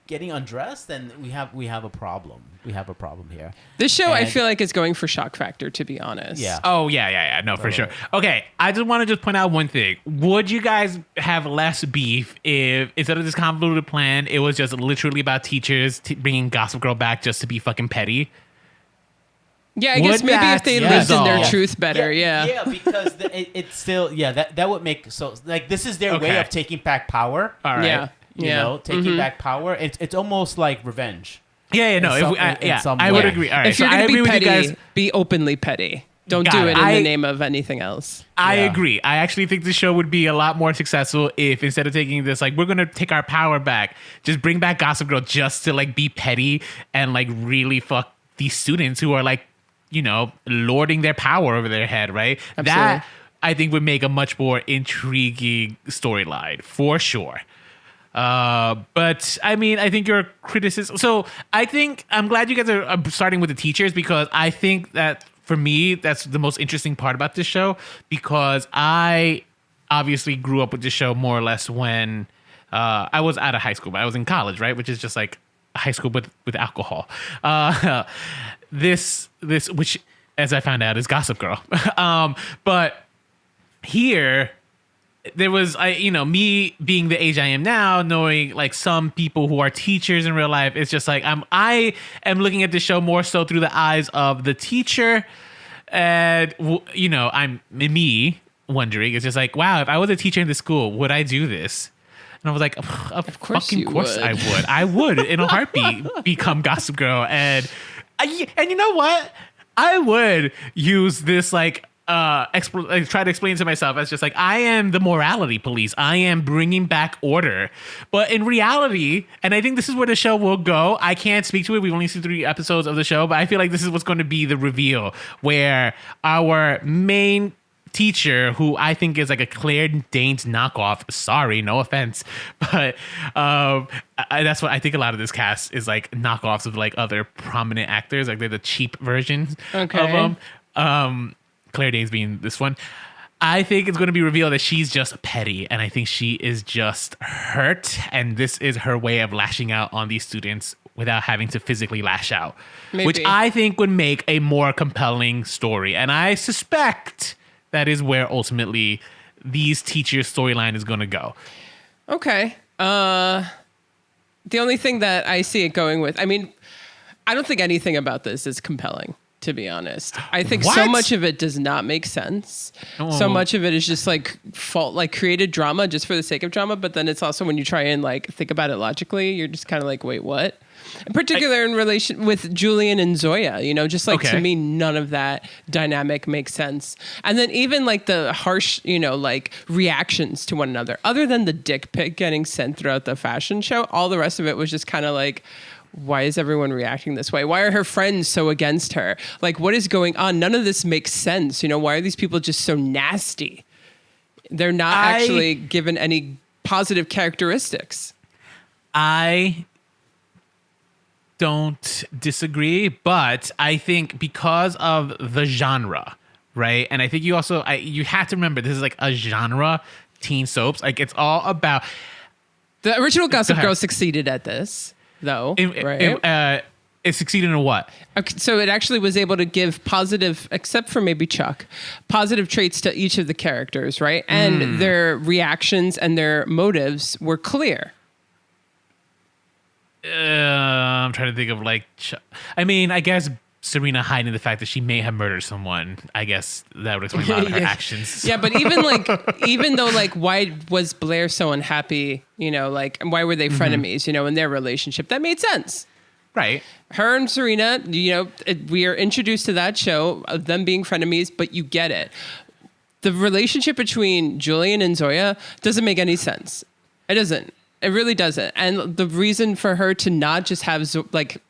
getting undressed, then we have a problem. We have a problem here. This show, I feel like, is going for shock factor, to be honest. Yeah. Oh, yeah. No, for sure. Okay, I just want to point out one thing. Would you guys have less beef if, instead of this convoluted plan, it was just literally about teachers bringing Gossip Girl back just to be fucking petty? Yeah, I guess maybe if they lived in their truth better, Yeah, because it's still, that would make, so, like, this is their way of taking back power. All right. Taking back power. It's almost like revenge. I would agree. All right, if you're going to be petty, be openly petty. Don't do it in the name of anything else. I agree. I actually think the show would be a lot more successful if instead of taking this, like, we're going to take our power back, just bring back Gossip Girl just to, like, be petty and, like, really fuck these students who are, like, lording their power over their head, right? Absolutely. That, I think, would make a much more intriguing storyline, for sure. But I mean, I think your criticism. So I think I'm glad you guys are starting with the teachers, because I think that for me, that's the most interesting part about this show, because I obviously grew up with this show more or less when I was out of high school, but I was in college, right? Which is just like high school with alcohol. This, which, as I found out, is Gossip Girl. But here, there was, me being the age I am now, knowing like some people who are teachers in real life. It's just like I am looking at the show more so through the eyes of the teacher, and I'm me wondering. It's just like, wow, if I was a teacher in the school, would I do this? And I was like, of course I would. I would in a heartbeat become Gossip Girl, and you know what? I would use this like try to explain to myself as just like, I am the morality police. I am bringing back order. But in reality, and I think this is where the show will go. I can't speak to it. We've only seen 3 episodes of the show, but I feel like this is what's going to be the reveal where our main teacher, who I think is like a Claire Danes knockoff. Sorry, no offense, but that's what I think. A lot of this cast is like knockoffs of like other prominent actors. Like they're the cheap versions of them. Claire Danes being this one. I think it's going to be revealed that she's just petty, and I think she is just hurt, and this is her way of lashing out on these students without having to physically lash out, which I think would make a more compelling story. And I suspect that is where ultimately these teachers' storyline is going to go. Okay. The only thing that I see it going with, I mean, I don't think anything about this is compelling, to be honest. I think so much of it does not make sense. So much of it is just like created drama just for the sake of drama. But then it's also when you try and like think about it logically, you're just kind of like, wait, what? In particular, in relation with Julian and Zoya, you know, just like to me, none of that dynamic makes sense. And then even like the harsh, you know, like reactions to one another, other than the dick pic getting sent throughout the fashion show, all the rest of it was just kind of like, why is everyone reacting this way? Why are her friends so against her? Like, what is going on? None of this makes sense. You know, why are these people just so nasty? They're not actually given any positive characteristics. I don't disagree, but I think because of the genre, right? And I think you also, you have to remember, this is like a genre, teen soaps. Like, it's all about... The original Gossip Girl succeeded at this, though, right? It succeeded in what? Okay, so it actually was able to give positive, except for maybe Chuck, positive traits to each of the characters, right? And their reactions and their motives were clear. I'm trying to think of like, I mean, I guess Serena hiding the fact that she may have murdered someone. I guess that would explain a lot of her actions. Yeah, but even though like, why was Blair so unhappy? You know, like, and why were they frenemies? You know, in their relationship, that made sense. Right. Her and Serena, you know, we are introduced to that show of them being frenemies, but you get it. The relationship between Julian and Zoya doesn't make any sense. It doesn't. It really doesn't. And the reason for her to not just have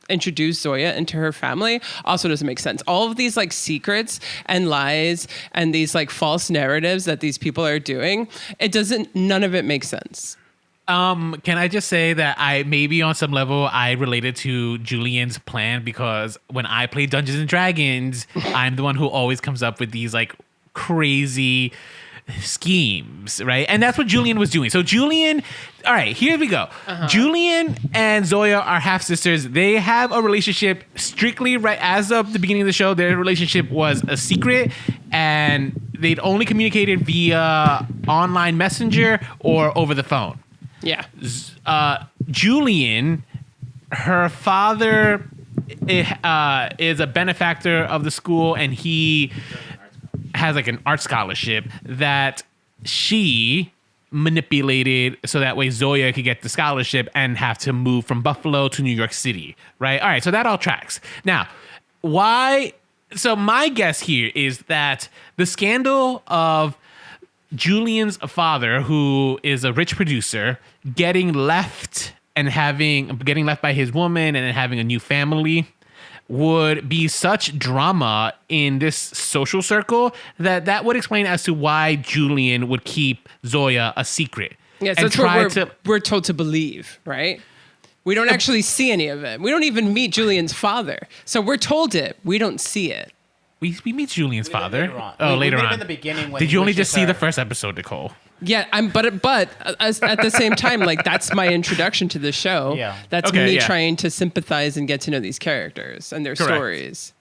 introduce Zoya into her family also doesn't make sense. All of these like secrets and lies and these like false narratives that these people are doing, none of it makes sense. Can I just say that I maybe on some level I related to Julian's plan because when I play Dungeons and Dragons, I'm the one who always comes up with these like crazy schemes, right? And that's what Julian was doing. So Julian, all right, here we go. Julian and Zoya are half sisters. They have a relationship strictly right as of the beginning of the show. Their relationship was a secret and they'd only communicated via online messenger or over the phone. Yeah. Julian, her father is a benefactor of the school and he has like an art scholarship that she manipulated so that way Zoya could get the scholarship and have to move from Buffalo to New York City, right? All right, so that all tracks. Now, why? So my guess here is that the scandal of Julian's father, who is a rich producer, getting left by his woman and then having a new family would be such drama in this social circle that would explain as to why Julian would keep Zoya a secret. Yes, that's what we're told to believe, right? We don't actually see any of it. We don't even meet Julian's father. So we're told it. We don't see it. We meet Julian's father. Later on. Later on. In the beginning when Did you only just see the first episode, Nicole? Yeah, but at the same time, like that's my introduction to the show. Yeah. That's me trying to sympathize and get to know these characters and their stories.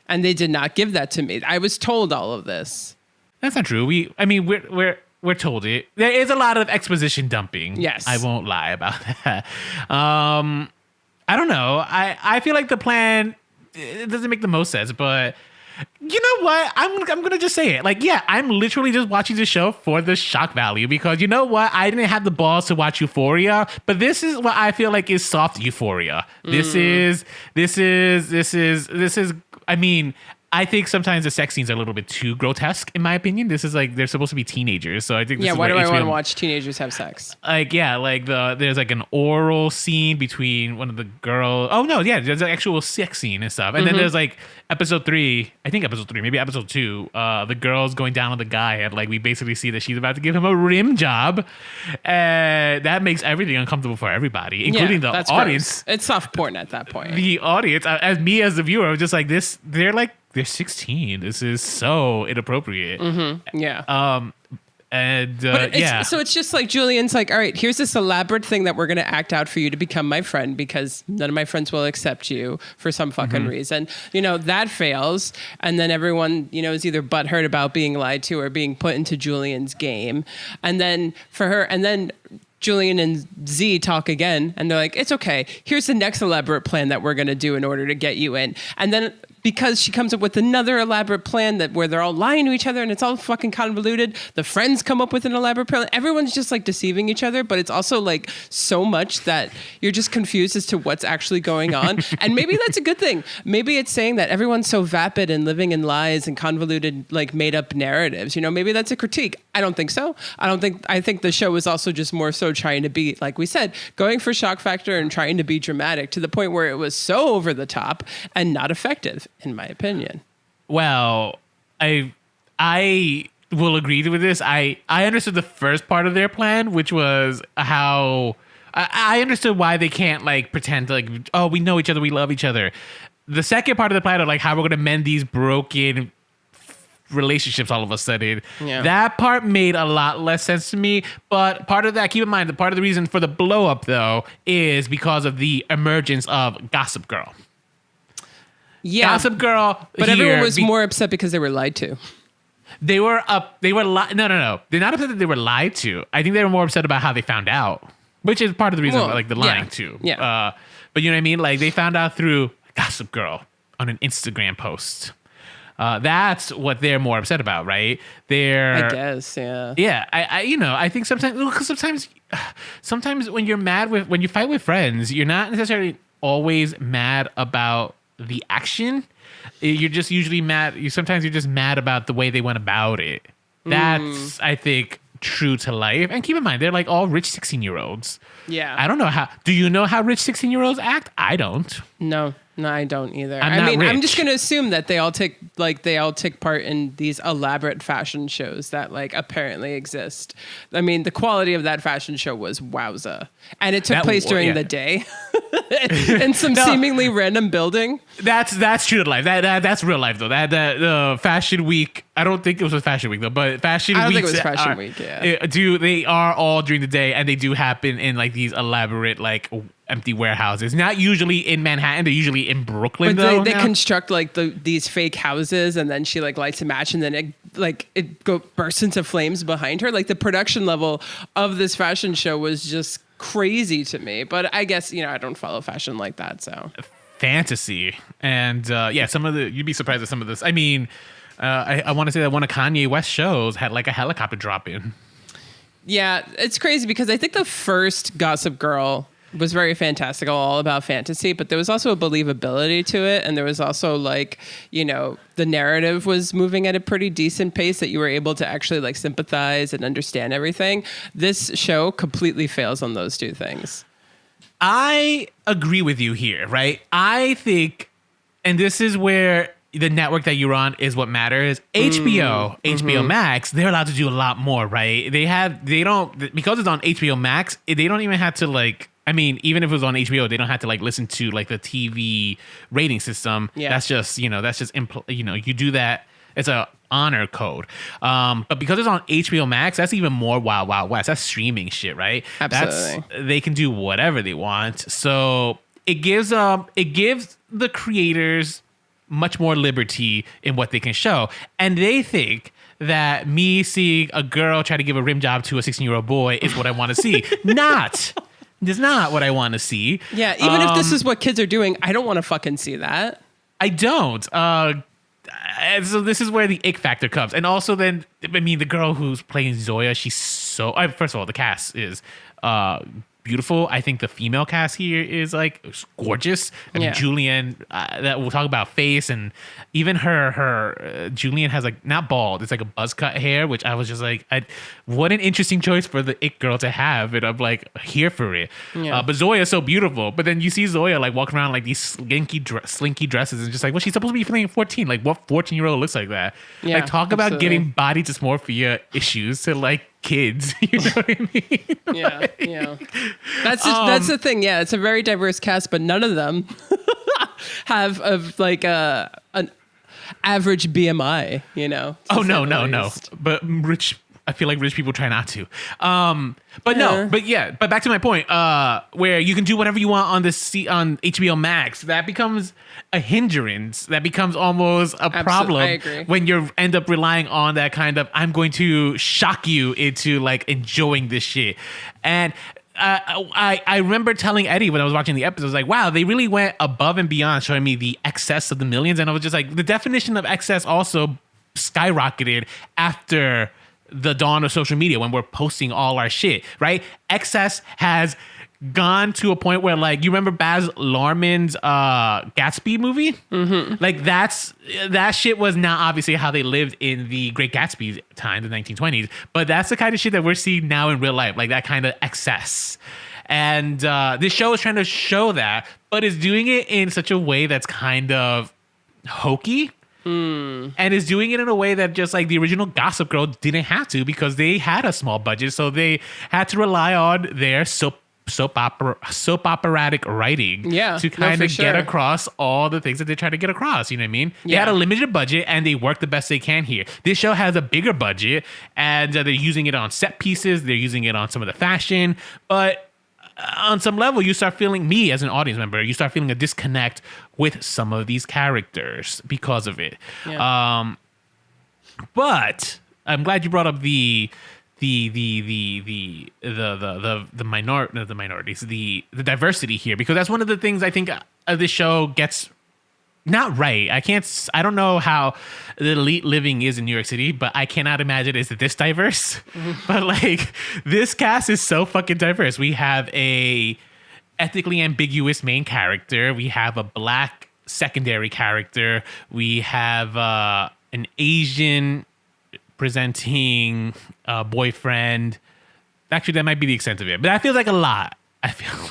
And they did not give that to me. I was told all of this. That's not true. We're told it. There is a lot of exposition dumping. Yes. I won't lie about that. I don't know. I feel like the plan, it doesn't make the most sense, but you know what? I'm gonna just say it. Like, yeah, I'm literally just watching the show for the shock value because you know what? I didn't have the balls to watch Euphoria, but this is what I feel like is soft Euphoria. This is. I mean, I think sometimes the sex scenes are a little bit too grotesque, in my opinion. This is like they're supposed to be teenagers, so I think. This Yeah, is why do I want to HBO watch teenagers have sex? Like there's like an oral scene between one of the girls. Oh no, yeah, there's an actual sex scene and stuff. And then there's like episode 3, maybe episode 2. The girl's going down on the guy, and like we basically see that she's about to give him a rim job, and that makes everything uncomfortable for everybody, including the that's audience. gross. It's soft porn at that point. The audience, as me as the viewer, I was just like this. They're 16. This is so inappropriate. Yeah. So it's just like Julian's like, all right, here's this elaborate thing that we're going to act out for you to become my friend because none of my friends will accept you for some fucking reason. That fails. And then everyone, is either butthurt about being lied to or being put into Julian's game. And then Julian and Z talk again and they're like, it's okay. Here's the next elaborate plan that we're going to do in order to get you in. And then because she comes up with another elaborate plan where they're all lying to each other and it's all fucking convoluted. The friends come up with an elaborate plan. Everyone's just like deceiving each other, but it's also like so much that you're just confused as to what's actually going on. And maybe that's a good thing. Maybe it's saying that everyone's so vapid and living in lies and convoluted, like made up narratives. Maybe that's a critique. I don't think so. I think the show is also just more so trying to be, like we said, going for shock factor and trying to be dramatic to the point where it was so over the top and not effective, in my opinion. Well, I will agree with this. I understood the first part of their plan, which was how I understood why they can't like pretend like, oh, we know each other, we love each other. The second part of the plan of like how we're gonna mend these broken relationships all of a sudden. Yeah. That part made a lot less sense to me. But part of that, keep in mind, the part of the reason for the blow up though is because of the emergence of Gossip Girl. Yeah, Gossip Girl. But everyone was more upset because they were lied to. No. They're not upset that they were lied to. I think they were more upset about how they found out, which is part of the reason like the lying too. Yeah. But you know what I mean? Like they found out through Gossip Girl on an Instagram post. That's what they're more upset about, right? I guess, yeah. Yeah, I think sometimes when you fight with friends, you're not necessarily always mad about the action. You're just usually mad. Sometimes you're just mad about the way they went about it. That's, I think, true to life. And keep in mind, they're like all rich 16-year-olds. Yeah. I don't know how. Do you know how rich 16-year-olds act? I don't. No, I don't either. I'm I'm just going to assume that they all take part in these elaborate fashion shows that like apparently exist. I mean, the quality of that fashion show was wowza. And it took place during the day in some seemingly random building. That's true to life. That's real life though. That Fashion Week, I don't think it was a Fashion Week though, but Fashion Week. I don't think it was Fashion Week, yeah. They are all during the day and they do happen in like these elaborate like empty warehouses. Not usually in Manhattan, they're usually in Brooklyn but though. They construct like these fake houses and then she like lights a match and then it bursts into flames behind her. Like the production level of this fashion show was just crazy to me. But I guess, I don't follow fashion like that, so. Fantasy. And you'd be surprised at some of this. I mean, I want to say that one of Kanye West's shows had like a helicopter drop in. Yeah, it's crazy because I think the first Gossip Girl was very fantastical, all about fantasy, but there was also a believability to it. And there was also like, the narrative was moving at a pretty decent pace that you were able to actually like sympathize and understand everything. This show completely fails on those two things. I agree with you here, right? I think, and this is where the network that you're on is what matters. HBO Max, they're allowed to do a lot more, right? Because it's on HBO Max, they don't even have to like, I mean, even if it was on HBO, they don't have to like listen to like the TV rating system. Yeah. That's just, you do that. It's a honor code. But because it's on HBO Max, that's even more Wild Wild West. That's streaming shit, right? Absolutely. They can do whatever they want. So it gives the creators much more liberty in what they can show. And they think that me seeing a girl try to give a rim job to a 16-year-old boy is what I want to see. It's not what I want to see. Yeah, even if this is what kids are doing, I don't want to fucking see that. I don't. And so this is where the ick factor comes. And also then, I mean, the girl who's playing Zoya, she's so... first of all, the cast is beautiful. I think the female cast here is like gorgeous. I mean, Yeah. Julian, that we'll talk about face, and even her Julian has like not bald, it's like a buzz cut hair, which I was just like, what an interesting choice for the it girl to have, and I'm like here for it. Yeah. But Zoya is so beautiful, but then you see Zoya like walking around like these slinky dresses, and just like, well, she's supposed to be feeling 14. Like, what 14-year-old looks like that? Yeah, like, talk about absolutely. giving body dysmorphia issues to like kids. You know what I mean? Yeah. That's the thing. Yeah, it's a very diverse cast, but none of them have like an average BMI. You know. to Oh say no, the no, no. least. But I feel like rich people try not to. But back to my point. Where you can do whatever you want on on HBO Max, that becomes a hindrance. That becomes almost a problem I agree. when you end up relying on that kind of, I'm going to shock you into like enjoying this shit. And I remember telling Eddie when I was watching the episodes, like, wow, they really went above and beyond showing me the excess of the millions. And I was just like, the definition of excess also skyrocketed after the dawn of social media, when we're posting all our shit, right? Excess has gone to a point where, like, you remember Baz Luhrmann's Gatsby movie? Mm-hmm. Like, that shit was not obviously how they lived in the Great Gatsby time, the 1920s, but that's the kind of shit that we're seeing now in real life, like that kind of excess. And this show is trying to show that, but is doing it in such a way that's kind of hokey. And is doing it in a way that just like the original Gossip Girl didn't have to, because they had a small budget, so they had to rely on their soap operatic writing to kind of get across all the things that they try to get across. You know what I mean? They had a limited budget and they worked the best they can here. This show has a bigger budget, and they're using it on set pieces. They're using it on some of the fashion, but on some level, you start feeling, me as an audience member, you start feeling a disconnect with some of these characters because of it. Yeah. But I'm glad you brought up the minorities, the diversity here, because that's one of the things I think this show gets not right. I don't know how the elite living is in New York City, but I cannot imagine it's this diverse. But like, this cast is so fucking diverse. We have a ethnically ambiguous main character. We have a black secondary character. We have an Asian presenting boyfriend. Actually, that might be the extent of it, but that feels like a lot. I feel.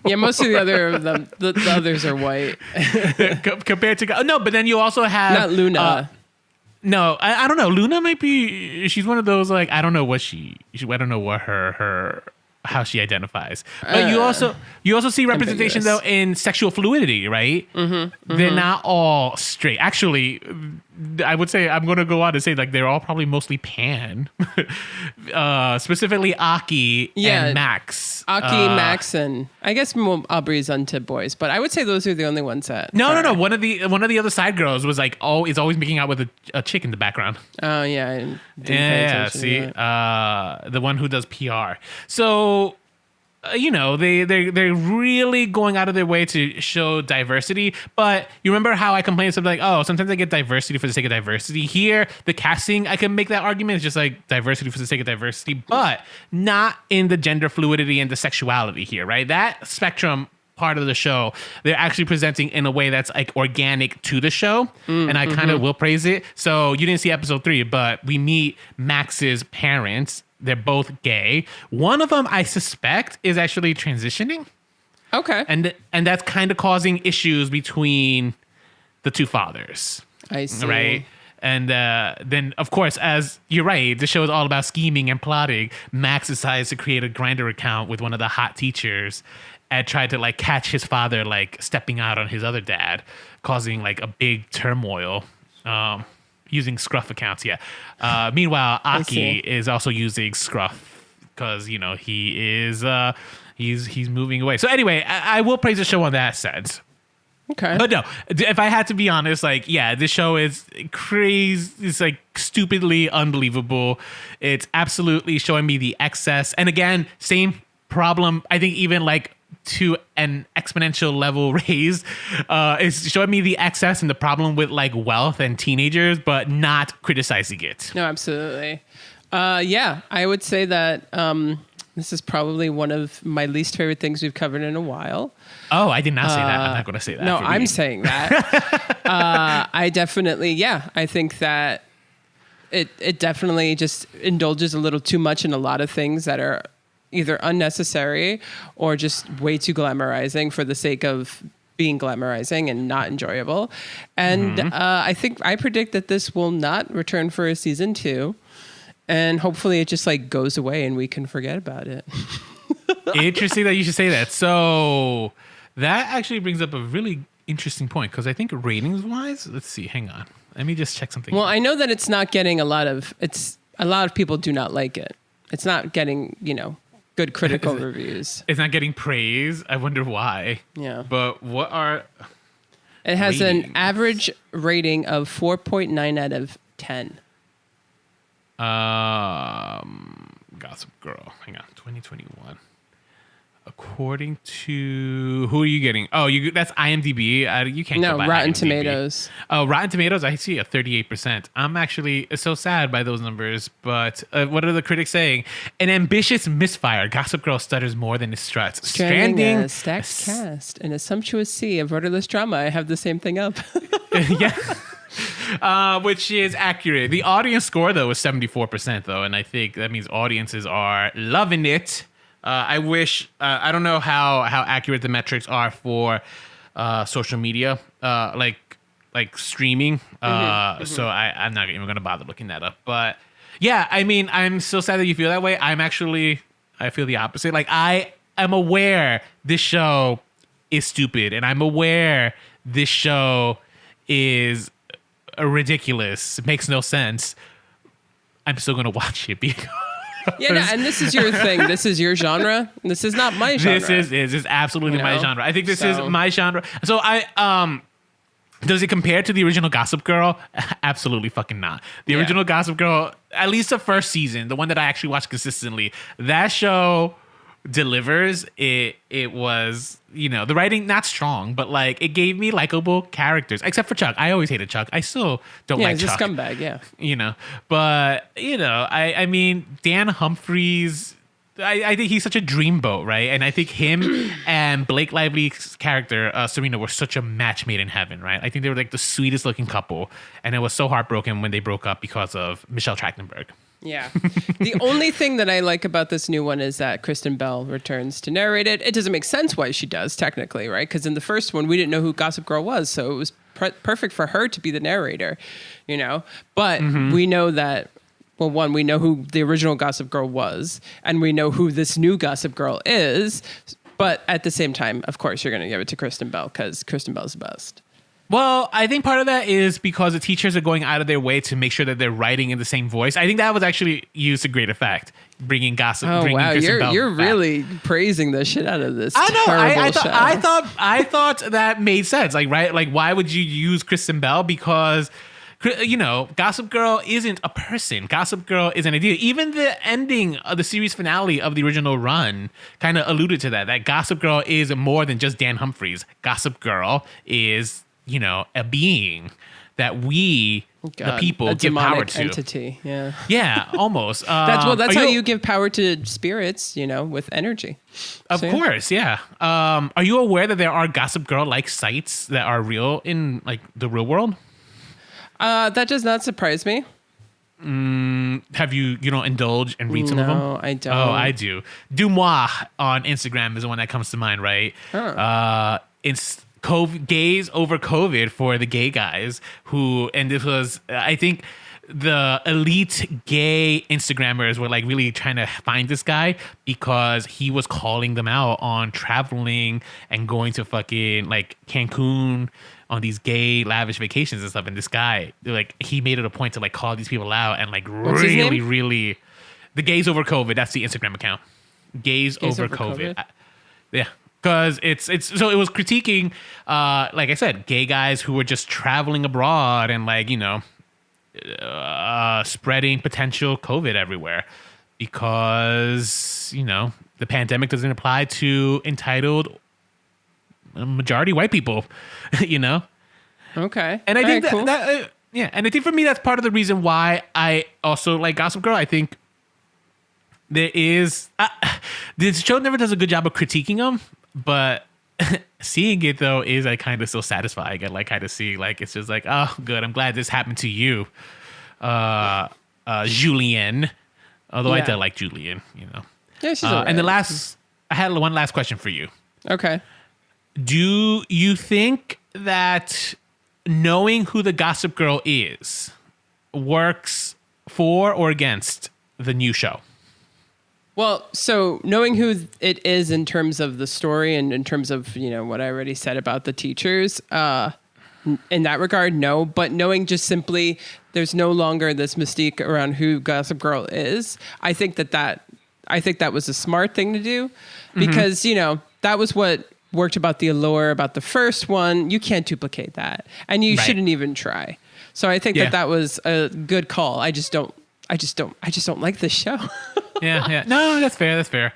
Yeah, most of the others are white. Compared to no, but then you also have Not Luna. No, I don't know. Luna might be. She's one of those, like, I don't know what I don't know what her how she identifies. But you also see representation ambiguous. though in sexual fluidity, right? Mm-hmm. They're not all straight. Actually, I would say, I'm going to go on to say, like, they're all probably mostly pan. Specifically Aki and Max. Aki, Max, and I guess Aubrey's onto boys, but I would say those are the only ones that. No. One of the other side girls was like, is always making out with a chick in the background. Oh yeah, I didn't pay attention see, to that. the one who does PR. So, they're really going out of their way to show diversity. But you remember how I complained something like, oh, sometimes I get diversity for the sake of diversity. Here, the casting, I can make that argument. It's just like diversity for the sake of diversity, but not in the gender fluidity and the sexuality here, right? That spectrum part of the show, they're actually presenting in a way that's like organic to the show. And I kind of will praise it. So you didn't see episode 3, but we meet Max's parents. They're both gay. One of them, I suspect, is actually transitioning. Okay. And that's kind of causing issues between the two fathers. I see. Right? And then, of course, as you're right, the show is all about scheming and plotting. Max decides to create a Grindr account with one of the hot teachers and try to like catch his father like stepping out on his other dad, causing like a big turmoil. Using Scruff accounts, yeah. Meanwhile, Aki is also using Scruff because he is he's moving away. So anyway, I will praise the show on that sense. Okay. But no, if I had to be honest, like, yeah, this show is crazy. It's like stupidly unbelievable. It's absolutely showing me the excess. And again, same problem. I think even like to an exponential level raised, is showing me the excess and the problem with like wealth and teenagers, but not criticizing it. No, absolutely. Yeah, I would say that This is probably one of my least favorite things we've covered in a while. Oh, I did not say that. I'm not going to say that. No, for I'm me. saying that. I definitely, I think that it definitely just indulges a little too much in a lot of things that are either unnecessary or just way too glamorizing for the sake of being glamorizing and not enjoyable. And I predict that this will not return for a season 2. And hopefully it just like goes away and we can forget about it. Interesting that you should say that. So that actually brings up a really interesting point because I think ratings wise, let's see, hang on. Let me just check something. Well, I know that it's not getting a lot of people do not like it. It's not getting, good critical reviews. It's not getting praise. I wonder why. Yeah. But what are It has ratings? an average rating of 4.9 out of 10. Gossip Girl. Hang on, 2021. According to who are you getting? Oh, that's IMDb. You can't. No, go by Rotten IMDb. Tomatoes. Oh, Rotten Tomatoes. I see a 38%. I'm actually so sad by those numbers. But what are the critics saying? An ambitious misfire. Gossip Girl stutters more than it struts. Stranding a stacked cast in a sumptuous sea of rudderless drama. I have the same thing up. Yeah. Which is accurate. The audience score, though, is 74%, though. And I think that means audiences are loving it. I wish, I don't know how accurate the metrics are for social media, like streaming. So I'm not even going to bother looking that up. But yeah, I mean, I'm so sad that you feel that way. I feel the opposite. Like, I am aware this show is stupid. And I'm aware this show is ridiculous. It makes no sense. I'm still gonna watch it because And this is your thing. This is your genre. This is not my genre. this is absolutely my genre. I think this is my genre. So does it compare to the original Gossip Girl? Absolutely fucking not. The original Gossip Girl, at least the first season, the one that I actually watched consistently, that show delivers. It was, the writing not strong, but like it gave me likable characters, except for Chuck. I always hated Chuck. I still don't like he's Chuck. a scumbag. But I mean, Dan Humphries, I think he's such a dreamboat, right? And I think him and Blake Lively's character Serena were such a match made in heaven, right? I think they were like the sweetest looking couple, and it was so heartbroken when they broke up because of Michelle Trachtenberg. Yeah. The only thing that I like about this new one is that Kristen Bell returns to narrate it. It doesn't make sense why she does, technically, right? Because in the first one, we didn't know who Gossip Girl was, so it was perfect for her to be the narrator, But we know that, well, one, we know who the original Gossip Girl was, and we know who this new Gossip Girl is. But at the same time, of course, you're going to give it to Kristen Bell because Kristen Bell's the best. Well, I think part of that is because the teachers are going out of their way to make sure that they're writing in the same voice. I think that was actually used to great effect, bringing Gossip. Oh bringing wow, Kristen Bell you're back. really praising the shit out of this. I know. Terrible show. I thought that made sense. Like, right? Like, why would you use Kristen Bell? Because Gossip Girl isn't a person. Gossip Girl is an idea. Even the ending of the series finale of the original run kind of alluded to that. That Gossip Girl is more than just Dan Humphries. Gossip Girl is a being that we, the people, give power to. Entity, yeah. Yeah, almost. That's how you give power to spirits, with energy. Of course, yeah. Are you aware that there are Gossip Girl-like sites that are real in like the real world? That does not surprise me. Have you don't indulge and read some of them? No, I don't. Oh, I do. Dumois on Instagram is the one that comes to mind, right? It's gays over COVID for the gay guys and this was, I think the elite gay Instagrammers were like really trying to find this guy because he was calling them out on traveling and going to fucking like Cancun on these gay lavish vacations and stuff. And this guy, like, he made it a point to like call these people out and like What's his name? really the gays over COVID. That's the Instagram account. Gays over COVID. Yeah. Because it's so it was critiquing, like I said, gay guys who were just traveling abroad and like, spreading potential COVID everywhere because, the pandemic doesn't apply to entitled majority white people, Okay. And I think cool. and I think for me, that's part of the reason why I also like Gossip Girl. I think there is this show never does a good job of critiquing them, but seeing it though is like kind of so satisfying. And like kind of see like it's just like, oh good, I'm glad this happened to you, Julian. Although I do like Julian, you know. Yeah, she's alright. And I had one last question for you. Okay. Do you think that knowing who the Gossip Girl is works for or against the new show? Well, so knowing who it is in terms of the story and in terms of, you know, what I already said about the teachers, in that regard, no. But knowing just simply there's no longer this mystique around who Gossip Girl is, I think that was a smart thing to do because, you know, that was what worked about the allure about the first one. You can't duplicate that, and you shouldn't even try. So I think that was a good call. I just don't like this show. Yeah. No, that's fair.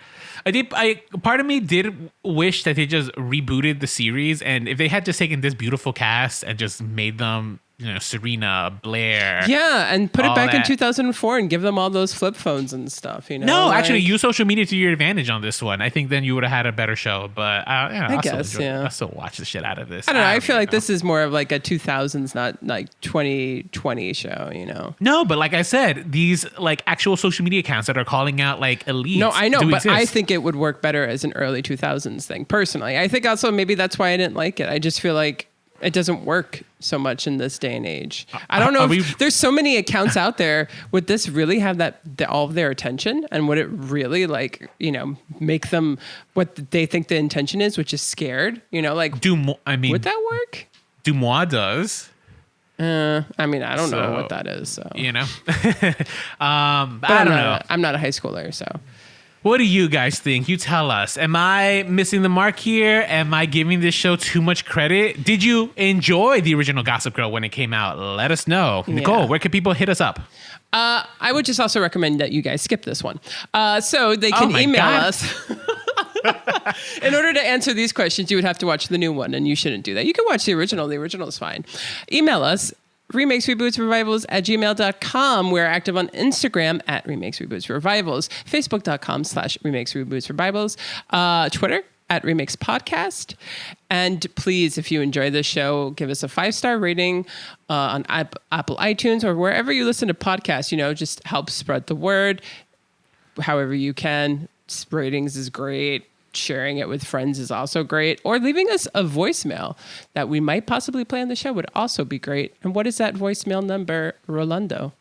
Part of me did wish that they just rebooted the series, and if they had just taken this beautiful cast and just made them, you know, Serena, Blair. Yeah, and put it back in that. 2004 and give them all those flip phones and stuff, you know? No, like, actually, use social media to your advantage on this one. I think then you would have had a better show. But I still watch the shit out of this. I don't know. I feel like this is more of like a 2000s, not like 2020 show, you know? No, but like I said, these like actual social media accounts that are calling out like elites. No, I know, do but exist. I think it would work better as an early 2000s thing, personally. I think also maybe that's why I didn't like it. I just feel like it doesn't work so much in this day and age. I don't know if there's so many accounts out there. Would this really have all of their attention? And would it really like, you know, make them what they think the intention is, which is scared? You know, like would that work? Dumois does. I mean, I don't know what that is. So you know, but I don't know. I'm not a high schooler, so. What do you guys think? You tell us. Am I missing the mark here? Am I giving this show too much credit? Did you enjoy the original Gossip Girl when it came out? Let us know. Yeah. Nicole, where can people hit us up? I would just also recommend that you guys skip this one. So they can email us. In order to answer these questions, you would have to watch the new one, and you shouldn't do that. You can watch the original. The original is fine. Email us. Remakes, Reboots, Revivals at gmail.com. We're active on Instagram at Remakes, Reboots, Revivals, Facebook.com/Remakes, Reboots, Revivals, Twitter at Remakes Podcast. And please, if you enjoy this show, give us a 5-star rating on Apple iTunes or wherever you listen to podcasts. You know, just help spread the word however you can. Ratings is great. Sharing it with friends is also great. Or leaving us a voicemail that we might possibly play on the show would also be great. And what is that voicemail number, Rolando?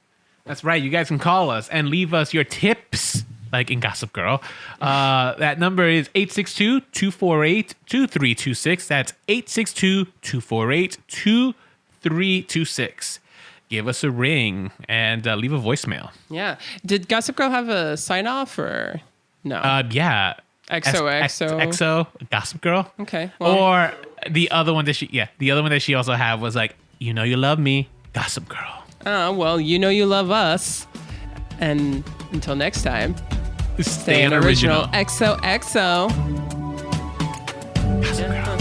That's right. You guys can call us and leave us your tips, like in Gossip Girl. That number is 862-248-2326. That's 862-248-2326. Give us a ring and leave a voicemail. Yeah. Did Gossip Girl have a sign-off or no? Yeah. XOXO. XO, Gossip Girl. Okay. Well, or the other one that she also had was like, you know you love me, Gossip Girl. Well, you know you love us. And until next time, stay an original. XOXO. Gossip Girl.